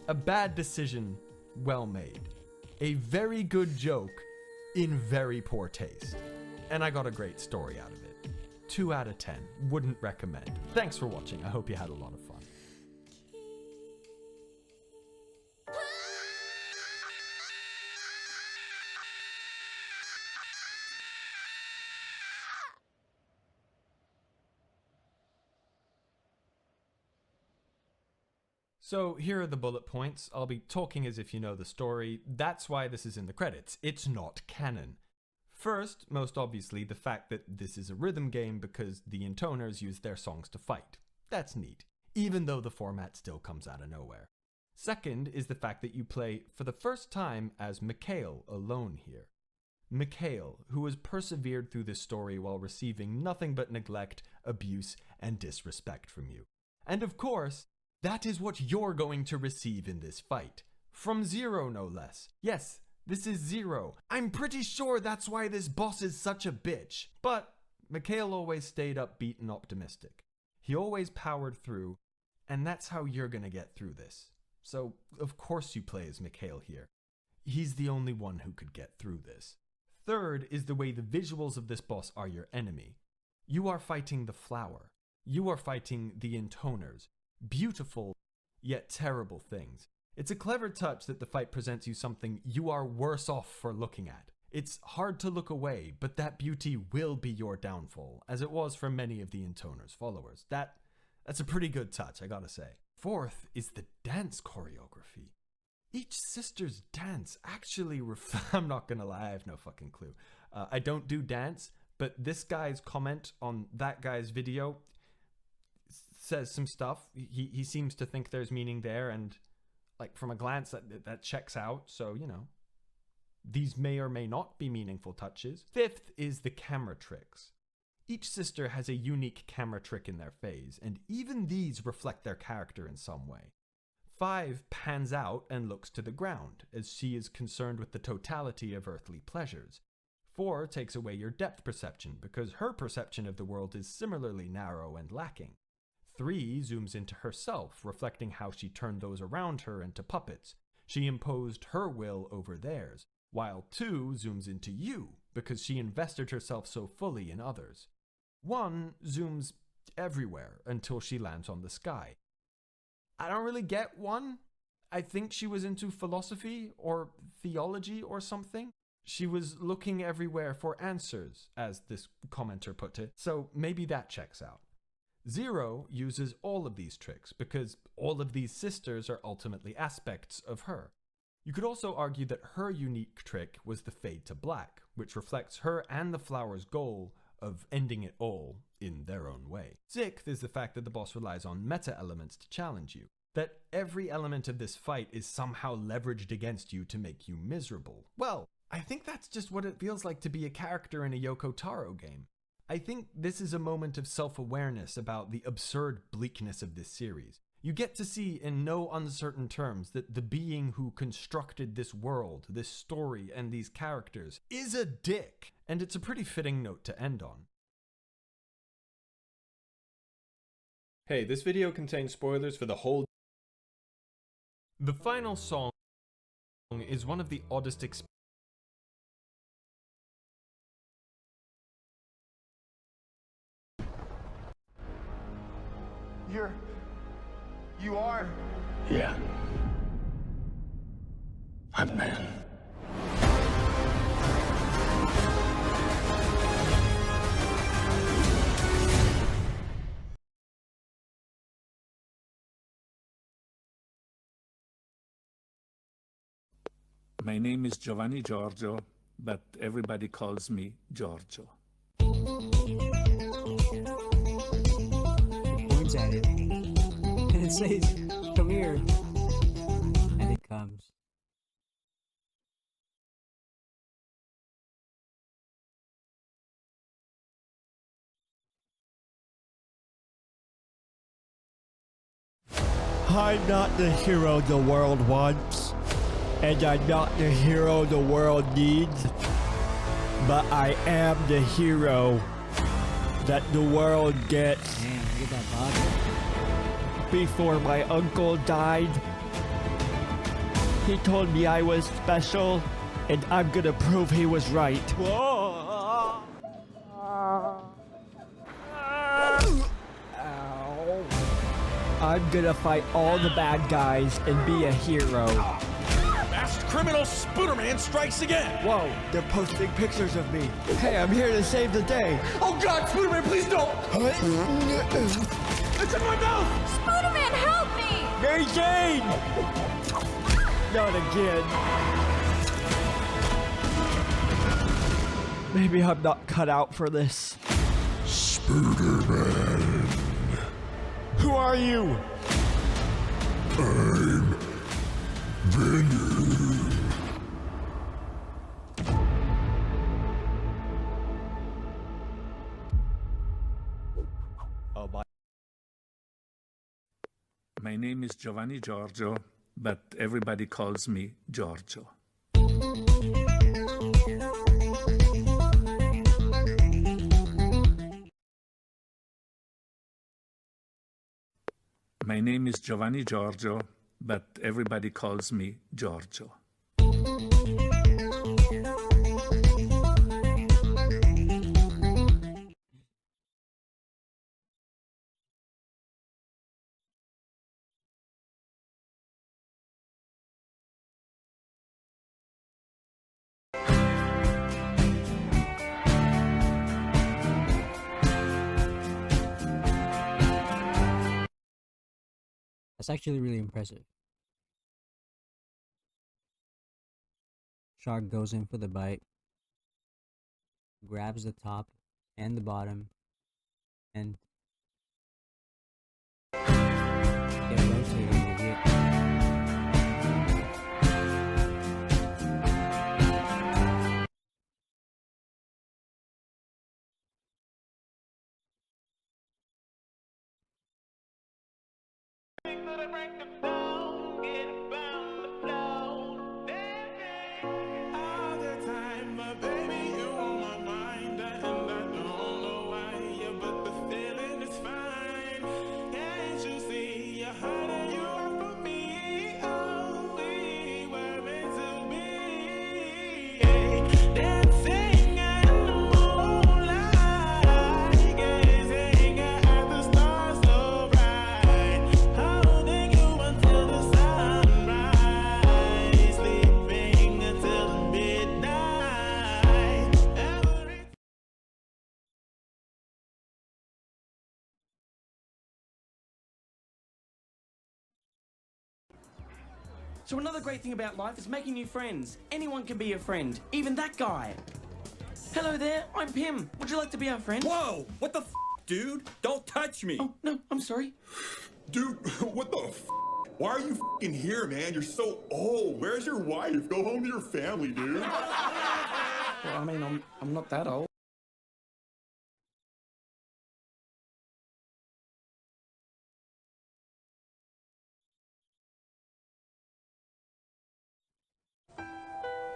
A bad decision, well made. A very good joke, in very poor taste. And I got a great story out of it. 2 out of 10. Wouldn't recommend. Thanks for watching. I hope you had a lot of fun. So here are the bullet points. I'll be talking as if you know the story. That's why this is in the credits. It's not canon. First, most obviously, the fact that this is a rhythm game because the intoners use their songs to fight. That's neat, even though the format still comes out of nowhere. Second is the fact that you play for the first time as Mikhail alone here. Mikhail, who has persevered through this story while receiving nothing but neglect, abuse, and disrespect from you. And of course, that is what you're going to receive in this fight. From Zero, no less. Yes, this is Zero. I'm pretty sure that's why this boss is such a bitch. But Mikhail always stayed upbeat and optimistic. He always powered through, and that's how you're gonna get through this. So, of course you play as Mikhail here. He's the only one who could get through this. Third is the way the visuals of this boss are your enemy. You are fighting the flower. You are fighting the intoners. Beautiful, yet terrible things. It's a clever touch that the fight presents you something you are worse off for looking at. It's hard to look away, but that beauty will be your downfall, as it was for many of the intoners' followers. That's a pretty good touch, I gotta say. Fourth is the dance choreography. Each sister's dance actually I'm not gonna lie, I have no fucking clue. I don't do dance, but this guy's comment on that guy's video says some stuff. He seems to think there's meaning there, and like from a glance that checks out, so you know. These may or may not be meaningful touches. Fifth is the camera tricks. Each sister has a unique camera trick in their phase, and even these reflect their character in some way. 5 pans out and looks to the ground, as she is concerned with the totality of earthly pleasures. 4 takes away your depth perception, because her perception of the world is similarly narrow and lacking. 3 zooms into herself, reflecting how she turned those around her into puppets. She imposed her will over theirs, while 2 zooms into you, because she invested herself so fully in others. 1 zooms everywhere until she lands on the sky. I don't really get 1. I think she was into philosophy or theology or something. She was looking everywhere for answers, as this commenter put it, so maybe that checks out. 0 uses all of these tricks because all of these sisters are ultimately aspects of her. You could also argue that her unique trick was the fade to black, which reflects her and the flower's goal of ending it all in their own way. 6th is the fact that the boss relies on meta elements to challenge you, that every element of this fight is somehow leveraged against you to make you miserable. Well, I think that's just what it feels like to be a character in a Yoko Taro game. I think this is a moment of self-awareness about the absurd bleakness of this series. You get to see in no uncertain terms that the being who constructed this world, this story, and these characters is a dick, and it's a pretty fitting note to end on. Hey, this video contains spoilers for the whole... The final song is one of the oddest experiences. You are? Yeah. I'm man. My name is Giovanni Giorgio, but everybody calls me Giorgio. Points at it. And it says, come here. And it comes. I'm not the hero the world wants, and I'm not the hero the world needs, but I am the hero that the world gets. Man, look at that body. Before my uncle died, he told me I was special, and I'm gonna prove he was right. Whoa. Ow. I'm gonna fight all the bad guys and be a hero. Masked criminal Spooderman strikes again! Whoa, they're posting pictures of me. Hey, I'm here to save the day. Oh god, Spooderman, please don't! It's in my mouth! Spooderman, help me! Mary Jane! Not again. Maybe I'm not cut out for this. Spider-Man. Who are you? I'm Venom. Oh my. My name is Giovanni Giorgio, but everybody calls me Giorgio. My name is Giovanni Giorgio, but everybody calls me Giorgio. That's actually really impressive. Shark goes in for the bite, grabs the top and the bottom, and get rotated with it. So another great thing about life is making new friends. Anyone can be your friend, even that guy. Hello there, I'm Pim. Would you like to be our friend? Whoa! What the f, dude? Don't touch me! Oh, no, I'm sorry. Dude, what the f? Why are you f***ing here, man? You're so old. Where's your wife? Go home to your family, dude. Well, I mean, I'm not that old.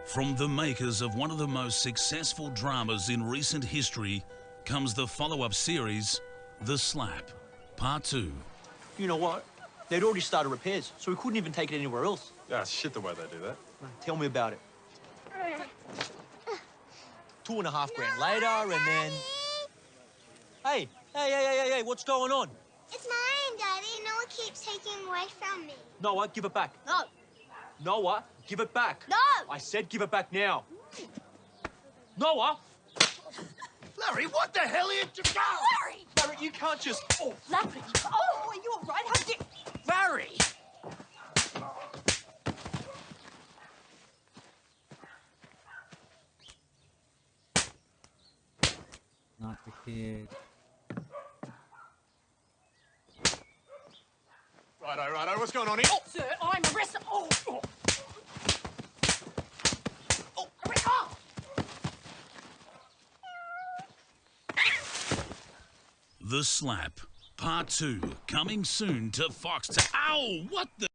From the makers of one of the most successful dramas in recent history comes the follow-up series, The Slap, Part 2. You know what? They'd already started repairs, so we couldn't even take it anywhere else. Yeah, shit the way they do that. Tell me about it. 2.5 grand later, and then... Hey, what's going on? It's mine, Daddy. Noah keeps taking away from me. Noah, give it back. No. Noah, give it back. No! I said give it back now. Noah! Larry, what the hell are you doing? Larry! Larry, you can't just... Oh. Larry! Oh, are you all right? How did... Larry! Not the kid. Righto, what's going on here? Oh, sir, I'm arrested. Oh! The Slap, Part 2, coming soon to Foxtel. Ow! What the...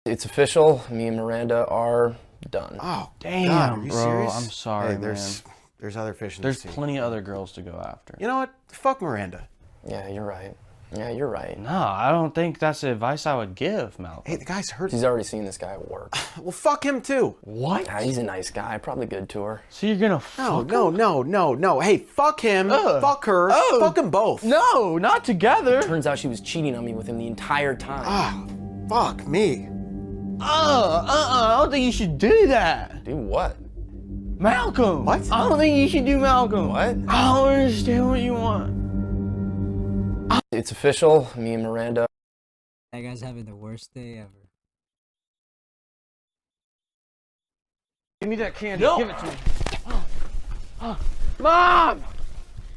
It's official. Me and Miranda are done. Oh, damn, God, are you bro. serious? I'm sorry, Hey, there's man. There's other fish in there's the sea. plenty of other girls to go after. You know what? Fuck Miranda. Yeah, you're right. Yeah, you're right. No, I don't think that's the advice I would give, Malcolm. Hey, the guy's hurt. She's already seen this guy at work. Well, fuck him too. What? Yeah, he's a nice guy. Probably good to her. So you're gonna fuck him? No. Hey, fuck him. Fuck her. Fuck them both. No, not together. Turns out she was cheating on me with him the entire time. Ah, fuck me. I don't think you should do that. Do what? Malcolm! What? I don't think you should do Malcolm. What? I don't understand what you want. It's official. Me and Miranda. That guy's having the worst day ever. Give me that candy. No. Give it to me. Mom!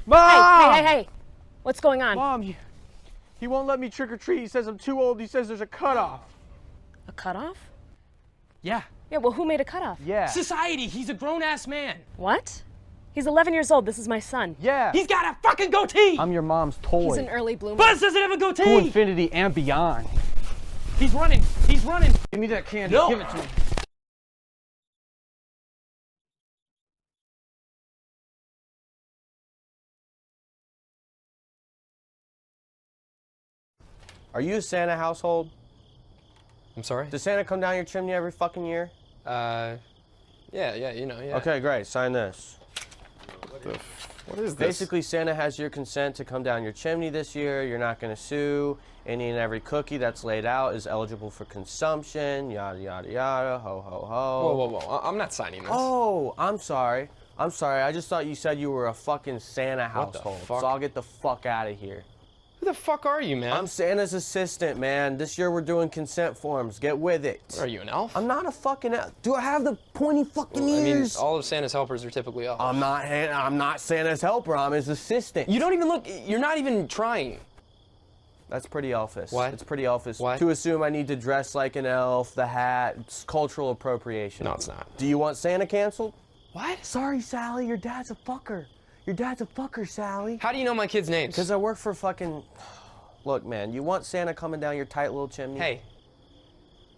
Mom! Hey! What's going on? Mom, he won't let me trick or treat. He says I'm too old. He says there's a cutoff. A cutoff? Yeah. Yeah, well, who made a cutoff? Yeah. Society, he's a grown-ass man. What? He's 11 years old. This is my son. Yeah. He's got a fucking goatee! I'm your mom's toy. He's an early bloomer. Buzz doesn't have a goatee! To infinity and beyond. He's running! Give me that candy. No. Give it to me. Are you a Santa household? I'm sorry? Does Santa come down your chimney every fucking year? Yeah, you know, yeah. Okay, great. Sign this. What is this? Basically, Santa has your consent to come down your chimney this year. You're not going to sue. Any and every cookie that's laid out is eligible for consumption. Yada, yada, yada. Ho, ho, ho. Whoa. I'm not signing this. Oh, I'm sorry. I just thought you said you were a fucking Santa What the household. fuck? So I'll get the fuck out of here. Who the fuck are you, man? I'm Santa's assistant, man. This year we're doing consent forms. Get with it. What, are you an elf? I'm not a fucking elf. Do I have the pointy fucking I mean, ears? all of Santa's helpers are typically elves. I'm not Santa's helper. I'm his assistant. You don't even look. You're not even trying. That's pretty elfish. What? It's pretty elfish. What? To assume I need to dress like an elf, the hat, it's cultural appropriation. No, it's not. Do you want Santa canceled? What? Sorry, Sally, your dad's a fucker. Your dad's a fucker, Sally. How do you know my kids' names? Because I work for fucking... Look, man, you want Santa coming down your tight little chimney? Hey.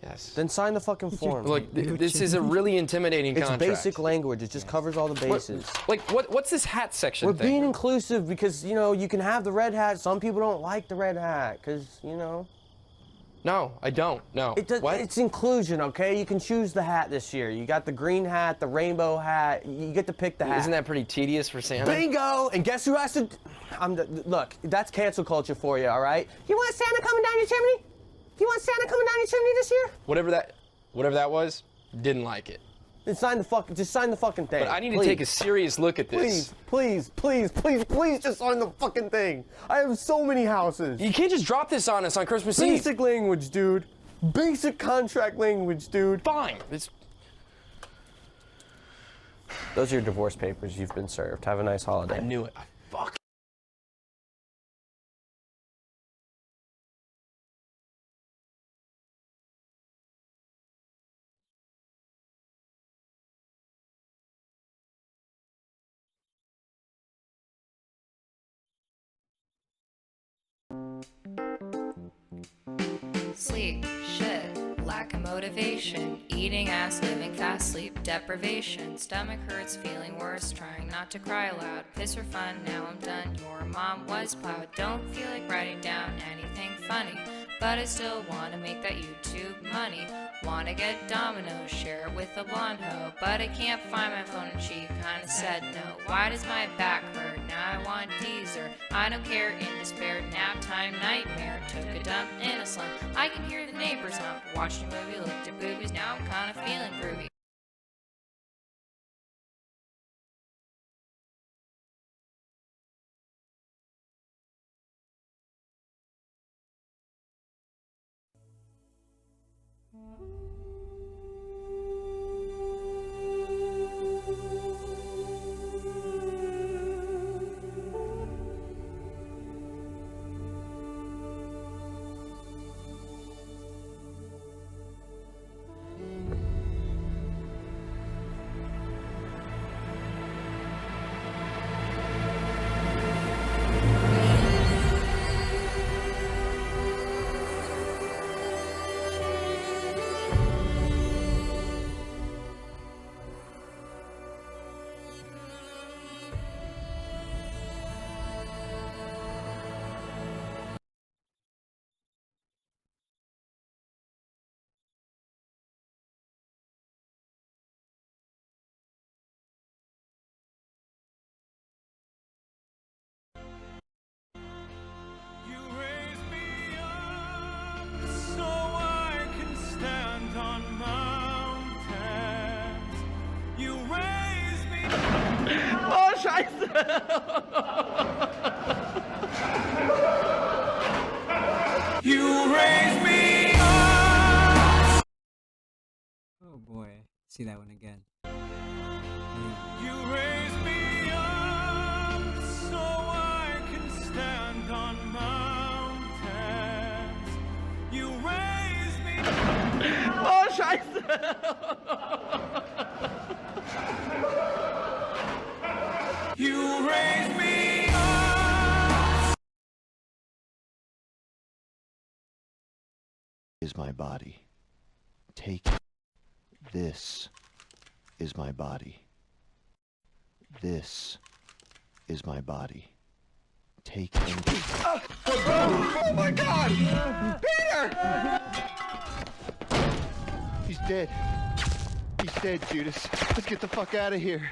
Yes. Then sign the fucking form. Look, this is a really intimidating contract. It's basic language. It just covers all the bases. What's this hat section We're thing? being inclusive because, you know, you can have the red hat. Some people don't like the red hat because, you know. No, I don't. No. What? It's inclusion, okay? You can choose the hat this year. You got the green hat, the rainbow hat. You get to pick the hat. Isn't that pretty tedious for Santa? Bingo! And guess who has to... Look, that's cancel culture for you, all right? You want Santa coming down your chimney? You want Santa coming down your chimney this year? Whatever that was, didn't like it. Then just sign the fucking thing. But I need to take a serious look at this. Please, just sign the fucking thing. I have so many houses. You can't just drop this on us on Christmas Eve. Basic language, dude. Basic contract language, dude. Fine. Those are your divorce papers. You've been served. Have a nice holiday. I knew it. Fuck. Sleep, shit, lack of motivation, eating ass, living fast, sleep deprivation, stomach hurts, feeling worse, trying not to cry aloud, piss for fun, now I'm done, your mom was plowed, don't feel like writing down anything funny, but I still wanna make that YouTube money, wanna get Domino's, share it with a blonde hoe, but I can't find my phone and she kinda said no, why does my back hurt, now I want Deezer, I don't care, in despair, nap time, nightmare, took a dump in a slum, I can hear the neighbors hump, watched a movie, looked at boobies, now I'm kinda feeling groovy. You raise me up. Oh boy, see that one again. You raise me up so I can stand on mountains. You raise me. Oh, Scheiße! You raise me up. Is my body. Take it. This is my body. This is my body. Take and Oh my God! Peter! He's dead. He's dead, Judas. Let's get the fuck out of here.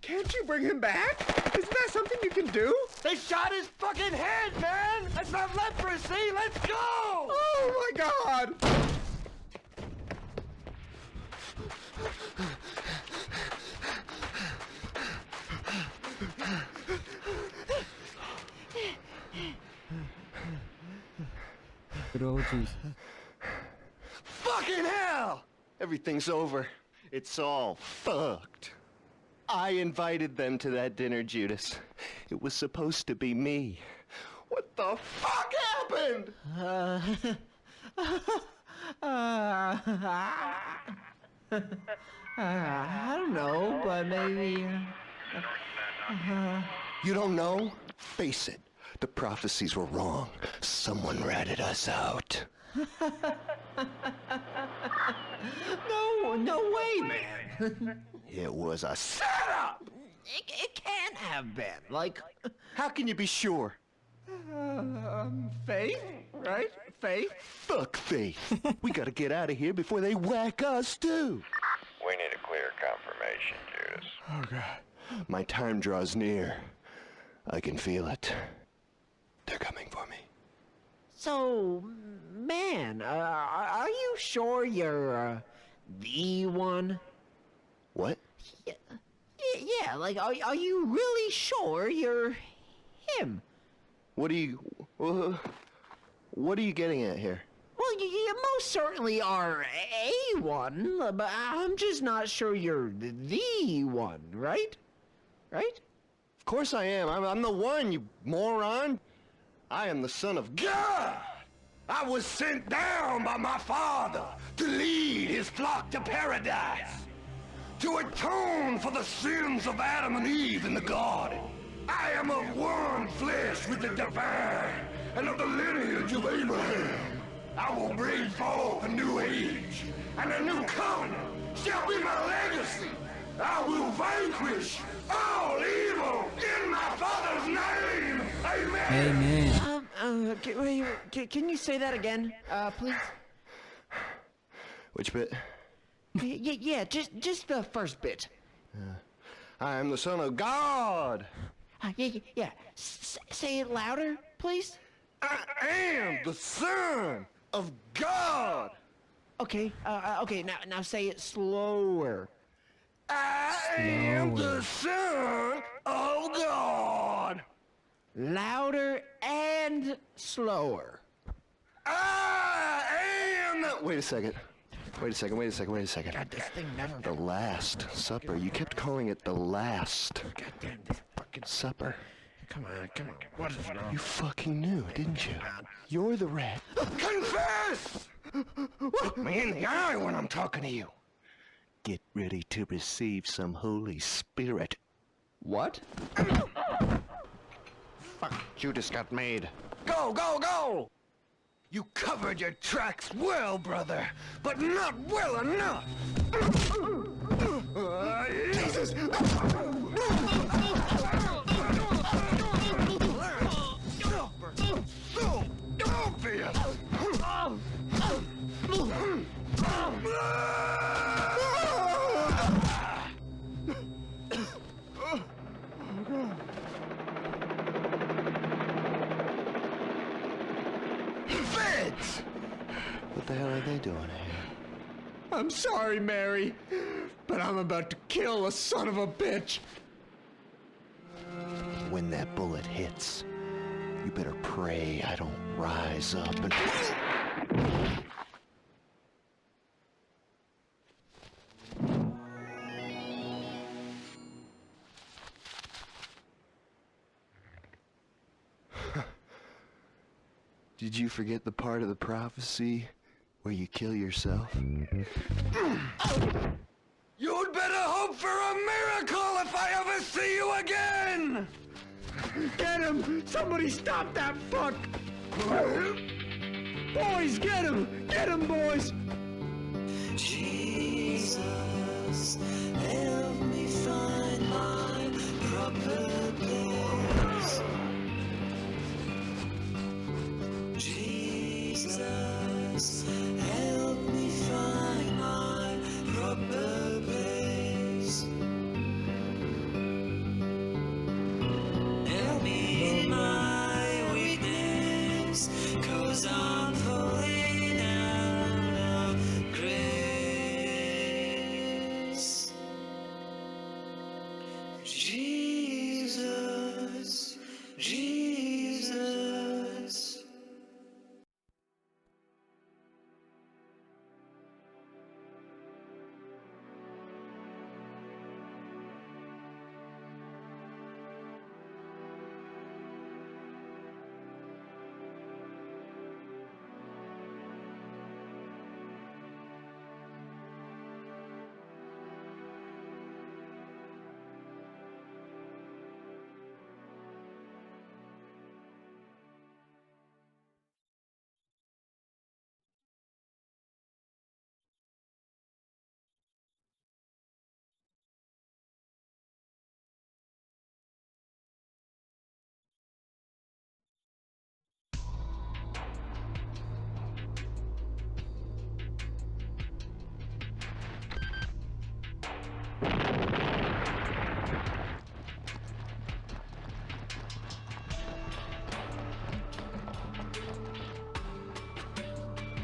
Can't you bring him back? Isn't that something you can do? They shot his fucking head, man! That's not leprosy! Let's go! Oh my God! Good old Jesus. Fucking hell! Everything's over. It's all fucked. I invited them to that dinner, Judas. It was supposed to be me. What the fuck happened? I don't know, but maybe... You don't know? Face it. The prophecies were wrong. Someone ratted us out. No way, man. It was a setup! It can't have been. Like, how can you be sure? Faith, right? Faith? Fuck faith. We gotta get out of here before they whack us, too. We need a clear confirmation, Judas. Oh, God. My time draws near. I can feel it. They're coming for me. So, man, are you sure you're, the one? What? Yeah, like, are you really sure you're him? What are you getting at here? Well, you most certainly are a one, but I'm just not sure you're the one, right? Right? Of course I am. I'm the one, you moron. I am the Son of God. I was sent down by my Father to lead his flock to paradise, to atone for the sins of Adam and Eve in the garden. I am of one flesh with the divine and of the lineage of Abraham. I will bring forth a new age, and a new covenant shall be my legacy. I will vanquish all evil in my Father's name. Amen. Amen. Can you say that again, please? Which bit? Yeah, just the first bit. I am the Son of God. Yeah. Say it louder, please. I am the Son of God. Okay. Okay. Now say it slower. I am the Son of God. Louder and slower. I am the... Wait a second. God, this thing never... The Last Supper. You kept calling it the Last. Goddamn, this fucking Supper. Come on. What is wrong? You fucking knew, didn't you? You're the rat. Confess! Look me in the eye when I'm talking to you. Get ready to receive some Holy Spirit. What? Fuck, Judas got made. Go! You covered your tracks well, brother, but not well enough. Jesus! So obvious! Feds! What the hell are they doing here? I'm sorry, Mary, but I'm about to kill a son of a bitch. when that bullet hits, you better pray I don't rise up and... Did you forget the part of the prophecy where you kill yourself? You'd better hope for a miracle if I ever see you again! Get him! Somebody stop that fuck! Boys, get him! Get him, boys! Jesus, help me find my proper place. Jesus, help me find my proper place. Help me in my weakness, 'cause I'm falling out of grace. Jesus, Jesus.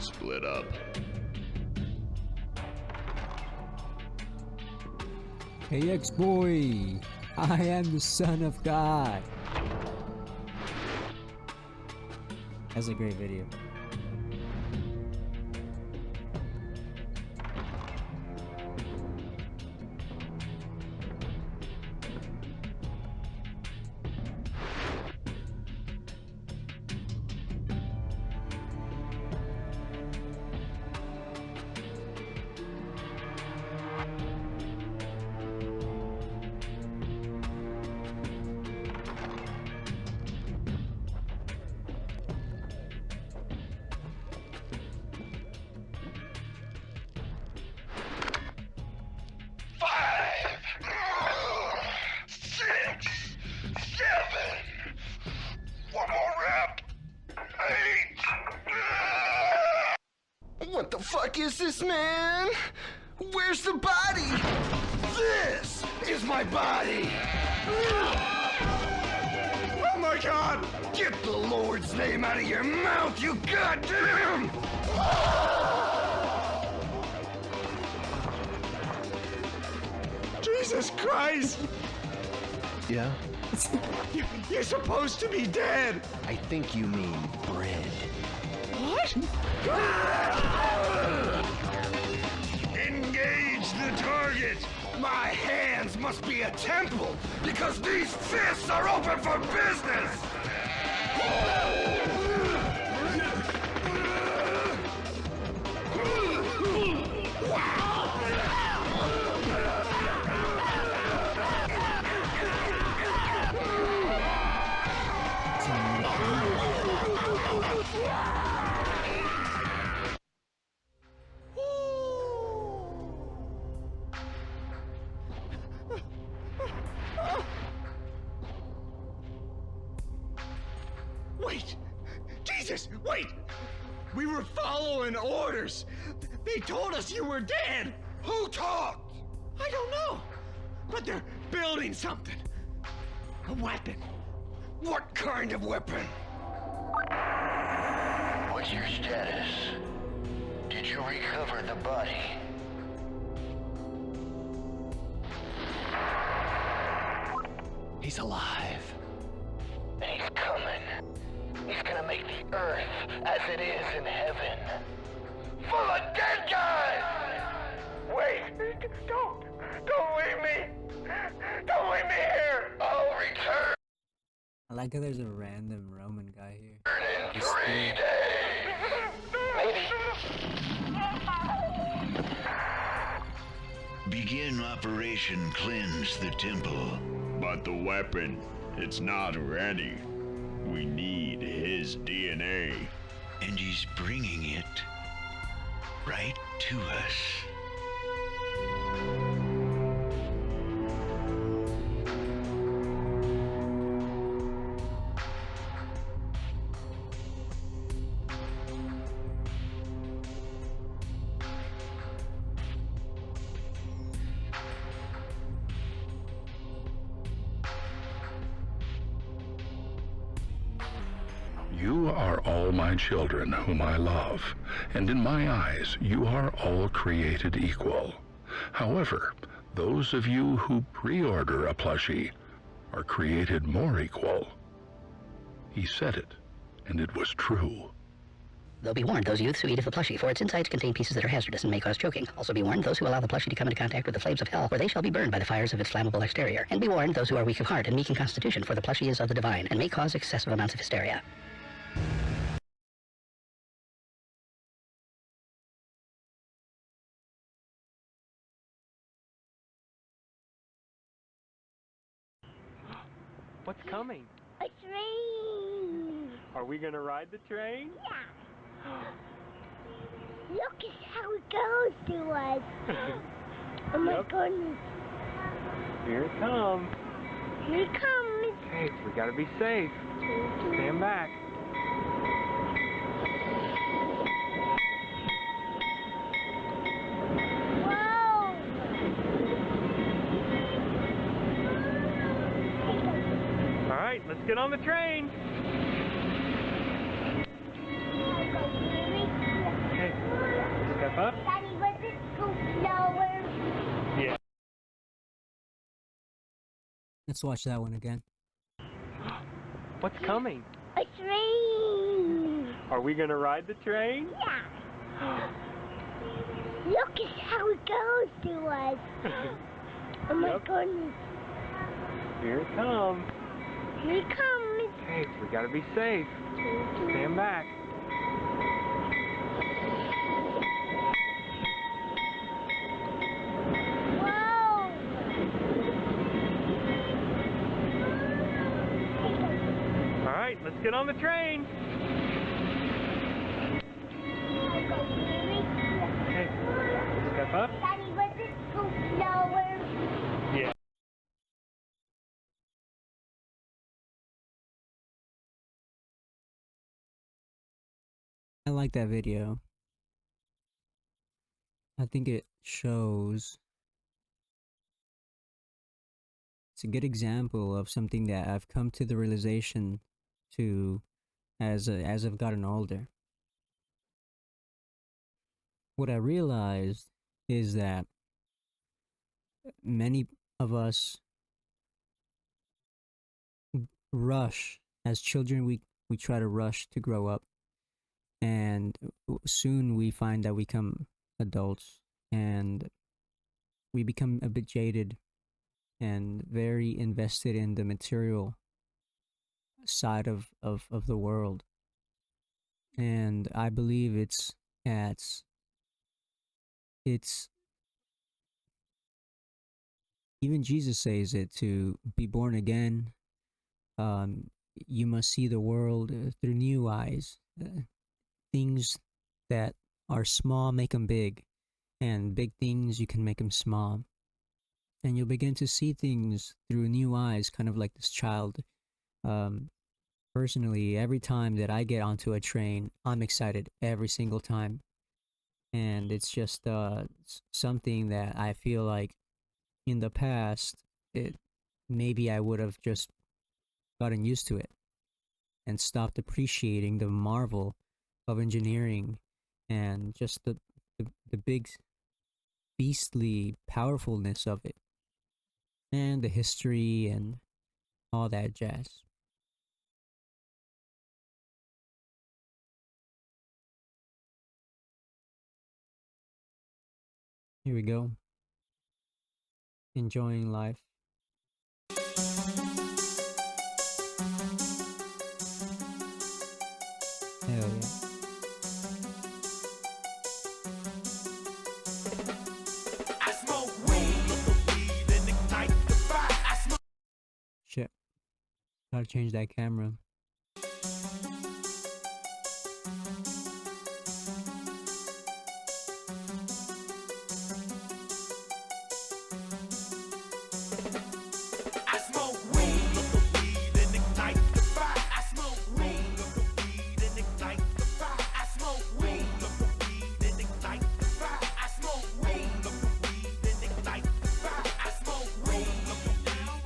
Split up. Hey, ex-boy, I am the Son of God. That's a great video. What the fuck is this, man? Where's the body? This is my body! Oh my God! Get the Lord's name out of your mouth, you goddamn! Jesus Christ! Yeah? You're supposed to be dead! I think you mean bread. What? Engage the target! My hands must be a temple, because these fists are open for business! Wait! Jesus, wait! We were following orders! They told us you were dead! Who talked? I don't know! But they're building something! A weapon! What kind of weapon? What's your status? Did you recover the body? He's alive. And he's coming. He's gonna make the earth as it is in heaven. Full of dead guys! Wait! Don't leave me! Don't leave me here! I'll return I like how there's a random Roman guy here. in 3 days! Maybe. Begin Operation Cleanse the Temple. But the weapon, it's not ready. We need his DNA. And he's bringing it right to us. You are all my children whom I love, and in my eyes you are all created equal. However, those of you who pre-order a plushie are created more equal. He said it, and it was true. Though be warned, those youths who eat of the plushie, for its insides contain pieces that are hazardous and may cause choking. Also be warned, those who allow the plushie to come into contact with the flames of hell, for they shall be burned by the fires of its flammable exterior. And be warned, those who are weak of heart and meek in constitution, for the plushie is of the divine, and may cause excessive amounts of hysteria. What's coming? A train. Are we gonna ride the train? Yeah. Look at how it goes to us. Oh my goodness. Here it comes. Here it comes. Hey, we gotta be safe. Stand back. Whoa. All right, let's get on the train. Okay, step up. Daddy, was it go slower? Yeah. Let's watch that one again. What's coming? A train. Are we gonna ride the train? Yeah. Look at how it goes to us. Oh my goodness. Here it comes. Here it comes. Hey, we gotta be safe. Stand back. Whoa. All right, let's get on the train. Okay, step up. Daddy, was it go slower? Yeah. I like that video. I think it shows. It's a good example of something that I've come to the realization to as I've gotten older. What I realized is that many of us rush as children. We try to rush to grow up, and soon we find that we become adults and we become a bit jaded and very invested in the material side of the world. And I believe it's even Jesus says it, to be born again. You must see the world through new eyes. Things that are small, make them big, and big things, you can make them small. And you'll begin to see things through new eyes, kind of like this child. Personally, every time that I get onto a train, I'm excited every single time. And it's just something that I feel like in the past, maybe I would have just gotten used to it and stopped appreciating the marvel of engineering and just the big beastly powerfulness of it and the history and all that jazz. Here we go. Enjoying life. Hell yeah. I smoke weed and ignite the fire. I smoke. Shit. Gotta change that camera. I smoke weed and ignite the fire. I smoke weed and ignite the fire. I smoke weed and ignite the fire. I smoke weed and ignite the fire. I smoke weed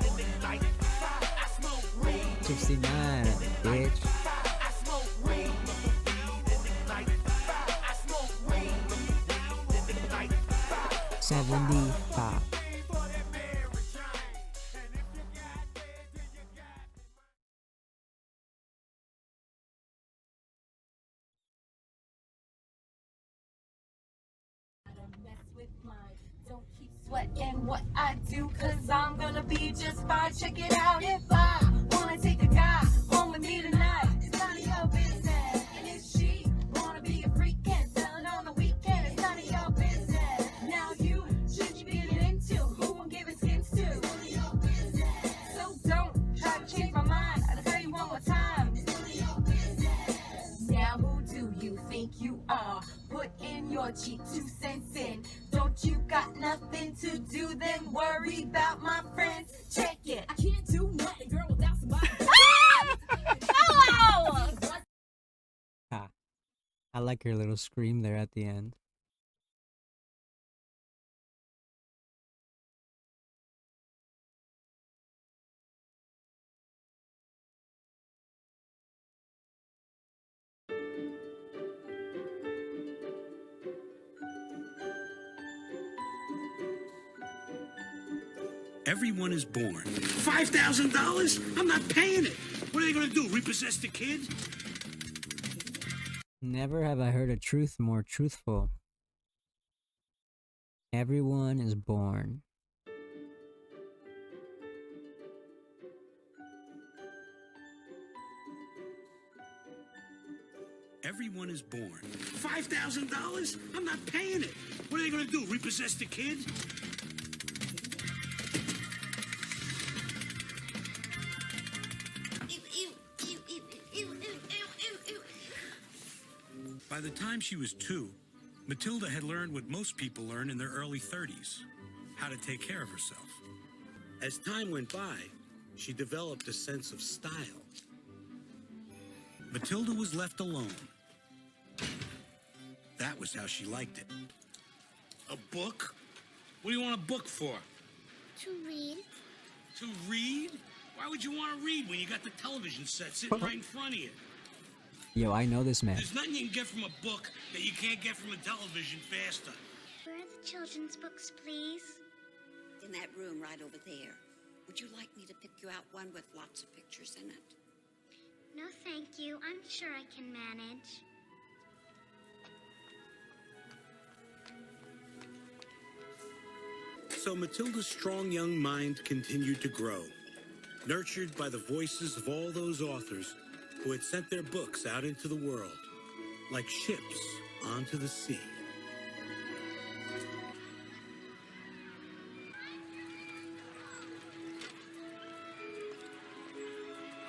and ignite the fire. I smoke weed 69, bitch. I smoke weed and ignite the fire. I smoke weed and ignite the fire. 75. Don't keep sweating what I do, cause I'm gonna be just fine. Check it out. If I wanna take a guy home with me tonight, it's none of your business. And if she wanna be a freak and selling on the weekend, it's none of your business. Now you should be getting into who I'm giving skins to. It's none of your business. So don't try to change my mind. I'll tell you one more time. It's none of your business. Now who do you think you are? Put in your cheap 2 cents in. Don't you got nothing to do? Then worry about my friends. Check it. I can't do nothing, girl, without somebody. Hello! Ah, I like her little scream there at the end. Everyone is born. $5,000? I'm not paying it. What are they gonna do? Repossess the kid? Never have I heard a truth more truthful. Everyone is born. Everyone is born. $5,000? I'm not paying it. What are they gonna do? Repossess the kid? By the time she was 2, Matilda had learned what most people learn in their early 30s, how to take care of herself. As time went by, she developed a sense of style. Matilda was left alone. That was how she liked it. A book? What do you want a book for? To read. To read? Why would you want to read when you got the television set sitting right in front of you? Yo, I know this man. There's nothing you can get from a book that you can't get from a television faster. Where are the children's books, please? In that room right over there. Would you like me to pick you out one with lots of pictures in it? No, thank you. I'm sure I can manage. So Matilda's strong young mind continued to grow, nurtured by the voices of all those authors who had sent their books out into the world, like ships onto the sea.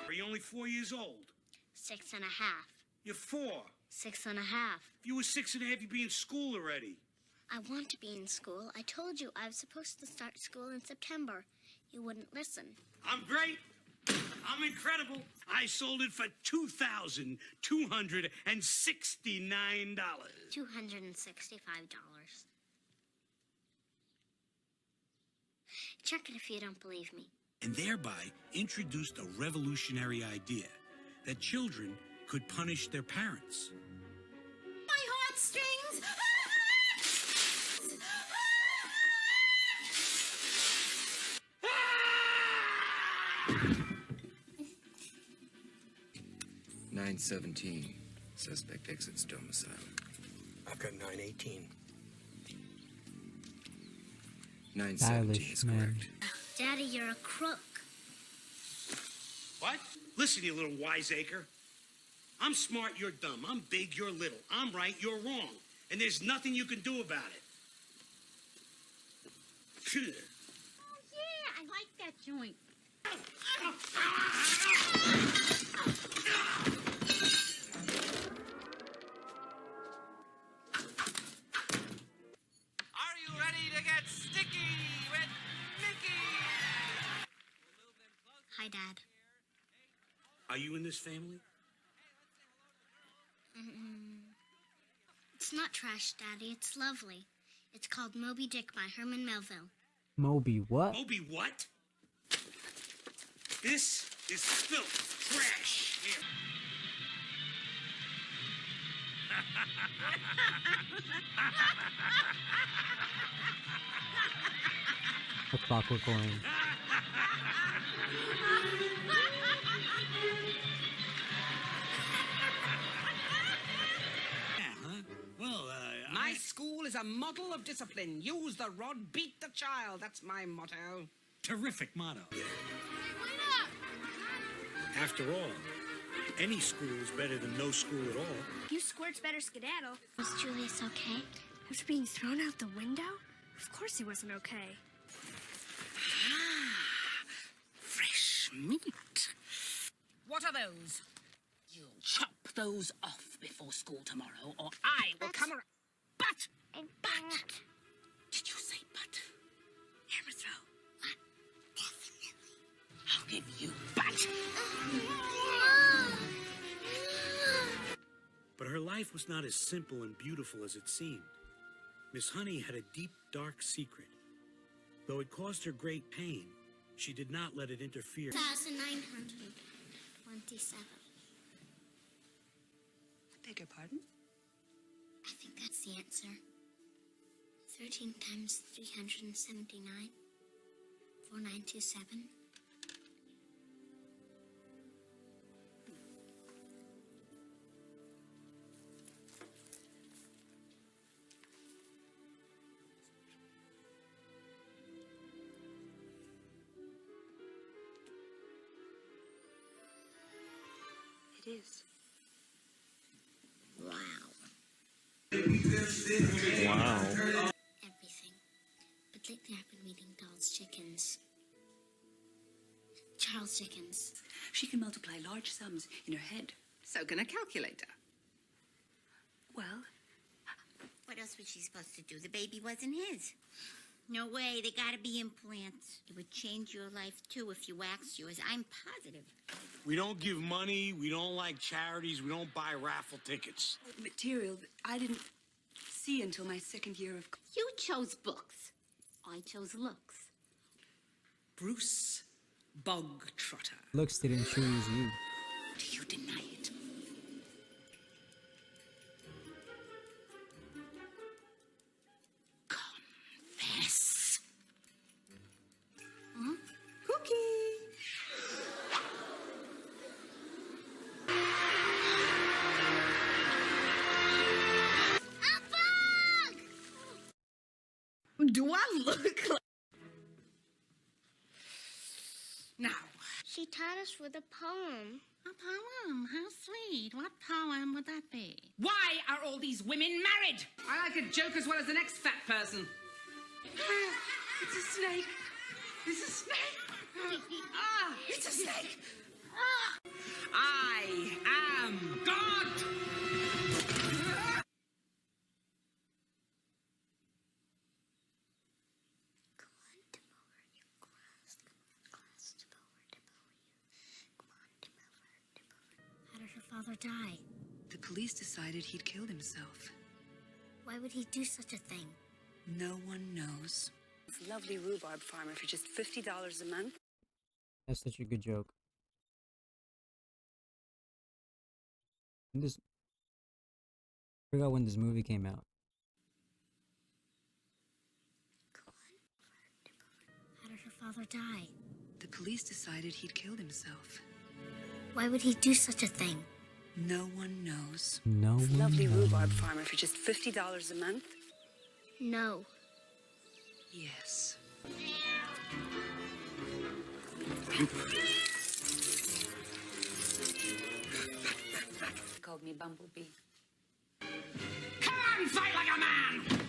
Are you only 4 years old? 6 1/2. You're 4. 6 1/2. If you were 6 1/2, you'd be in school already. I want to be in school. I told you I was supposed to start school in September. You wouldn't listen. I'm great. I'm incredible. I sold it for $2,269. $265. Check it if you don't believe me. And thereby introduced a revolutionary idea that children could punish their parents. My heartstrings! 917. Suspect exits domicile. I've got 918. 917 is man. correct. Daddy, you're a crook. What? Listen, you little wiseacre. I'm smart, you're dumb. I'm big, you're little. I'm right, you're wrong. And there's nothing you can do about it. Phew. Yeah, I like that joint. Are you ready to get sticky with Mickey? Hi, Dad. Are you in this family? It's not trash, Daddy. It's lovely. It's called Moby Dick by Herman Melville. Moby what? Moby what? This is filth, trash. Here. A Clockwork Orange. My school is a model of discipline. Use the rod, beat the child. That's my motto. Terrific motto. After all, any school is better than no school at all. You squirts better skedaddle. Was Julius okay? After being thrown out the window? Of course he wasn't okay. Fresh meat. What are those? You'll chop those off before school tomorrow, or I will come around. But! But! Did you say but? Hammer throw. What? Definitely. I'll give you but. But her life was not as simple and beautiful as it seemed. Miss Honey had a deep, dark secret. Though it caused her great pain, she did not let it interfere. 1927. Beg your pardon? I think that's the answer. 13 times 379. 4927. It is. Wow. Wow. Everything. But lately I've been reading Dolls Chickens. Charles Dickens. She can multiply large sums in her head. So can a calculator. Well, What else was she supposed to do? The baby wasn't his. No way, they gotta be implants. It would change your life too if you waxed yours. I'm positive. We don't give money, we don't like charities, we don't buy raffle tickets. material that I didn't see until my second year of... You chose books. I chose looks. Bruce Bogtrotter. Looks didn't choose you. Do you deny it? Confess. Huh? Cookie! Do I look like... Now. She taught us with a poem. A poem? How sweet. What poem would that be? Why are all these women married? I like a joke as well as the next fat person. It's a snake. It's a snake. Ah, it's a snake. Ah. I am God. How did her father die? The police decided he'd killed himself. Why would he do such a thing? No one knows. This lovely rhubarb farmer for just $50 a month. That's such a good joke. I forgot when this movie came out. How did her father die? The police decided he'd killed himself. Why would he do such a thing? No one knows. No This one lovely knows. rhubarb farmer for just $50 a month. No. Yes. Called me Bumblebee. Come on, fight like a man!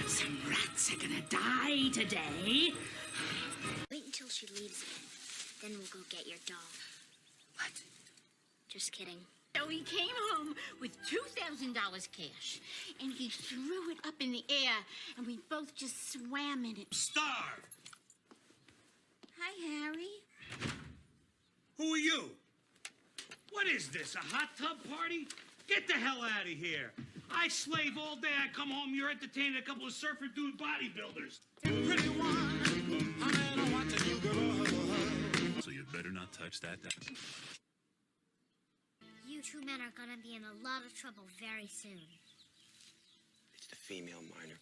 Some rats are gonna die today. Wait until she leaves again. Then we'll go get your dog. What? Just kidding. So he came home with $2,000 cash, and he threw it up in the air, and we both just swam in it. Starved. Hi, Harry. Who are you? What is this, a hot tub party? Get the hell out of here. I slave all day, I come home, you're entertaining a couple of surfer dude bodybuilders. Pretty one, I'm watching you go. So you better not touch that. You two men are gonna be in a lot of trouble very soon. It's the female minor.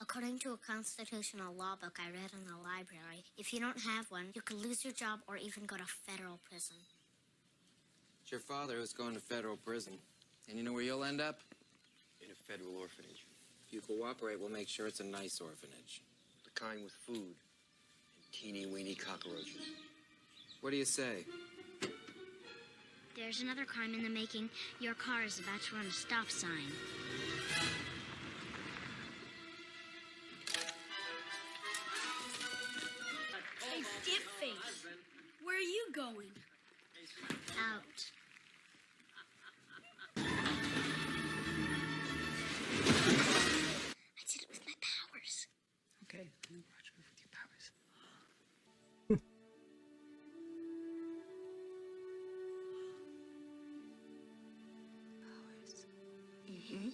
According to a constitutional law book I read in the library, if you don't have one, you could lose your job or even go to federal prison. It's your father who's going to federal prison. And you know where you'll end up? In a federal orphanage. If you cooperate, we'll make sure it's a nice orphanage. The kind with food and teeny-weeny cockroaches. What do you say? There's another crime in the making. Your car is about to run a stop sign. Hey, Dipface, where are you going? Out. I did it with my powers. Okay, I'm gonna watch you with your powers. Mm-hmm.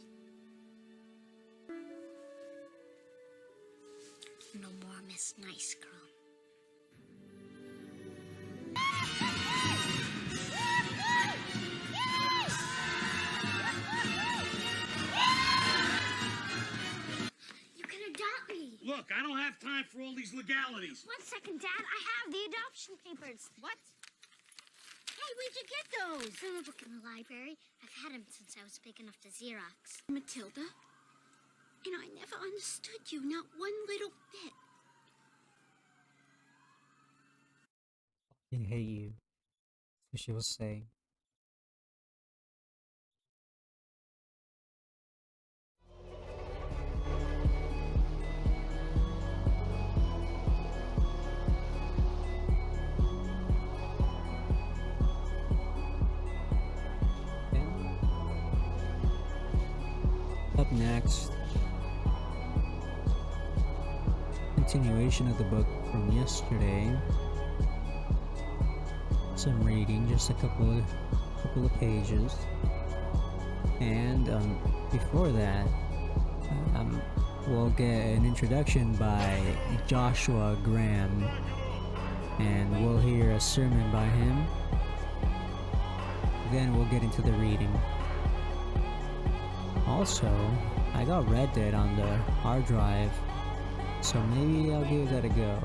No more Miss Nice Girl. You can adopt me. Look, I don't have time for all these legalities. 1 second, Dad. I have the adoption papers. What? Hey, where'd you get those? From a book in the library. I've had them since I was big enough to Xerox. Matilda? And I never understood you, not one little bit. I hate you. So she was saying. Up next, continuation of the book from yesterday. Some reading, just a couple of pages, and before that, we'll get an introduction by Joshua Graham, and we'll hear a sermon by him. Then we'll get into the reading. Also, I got Red Dead on the hard drive, so maybe I'll give that a go.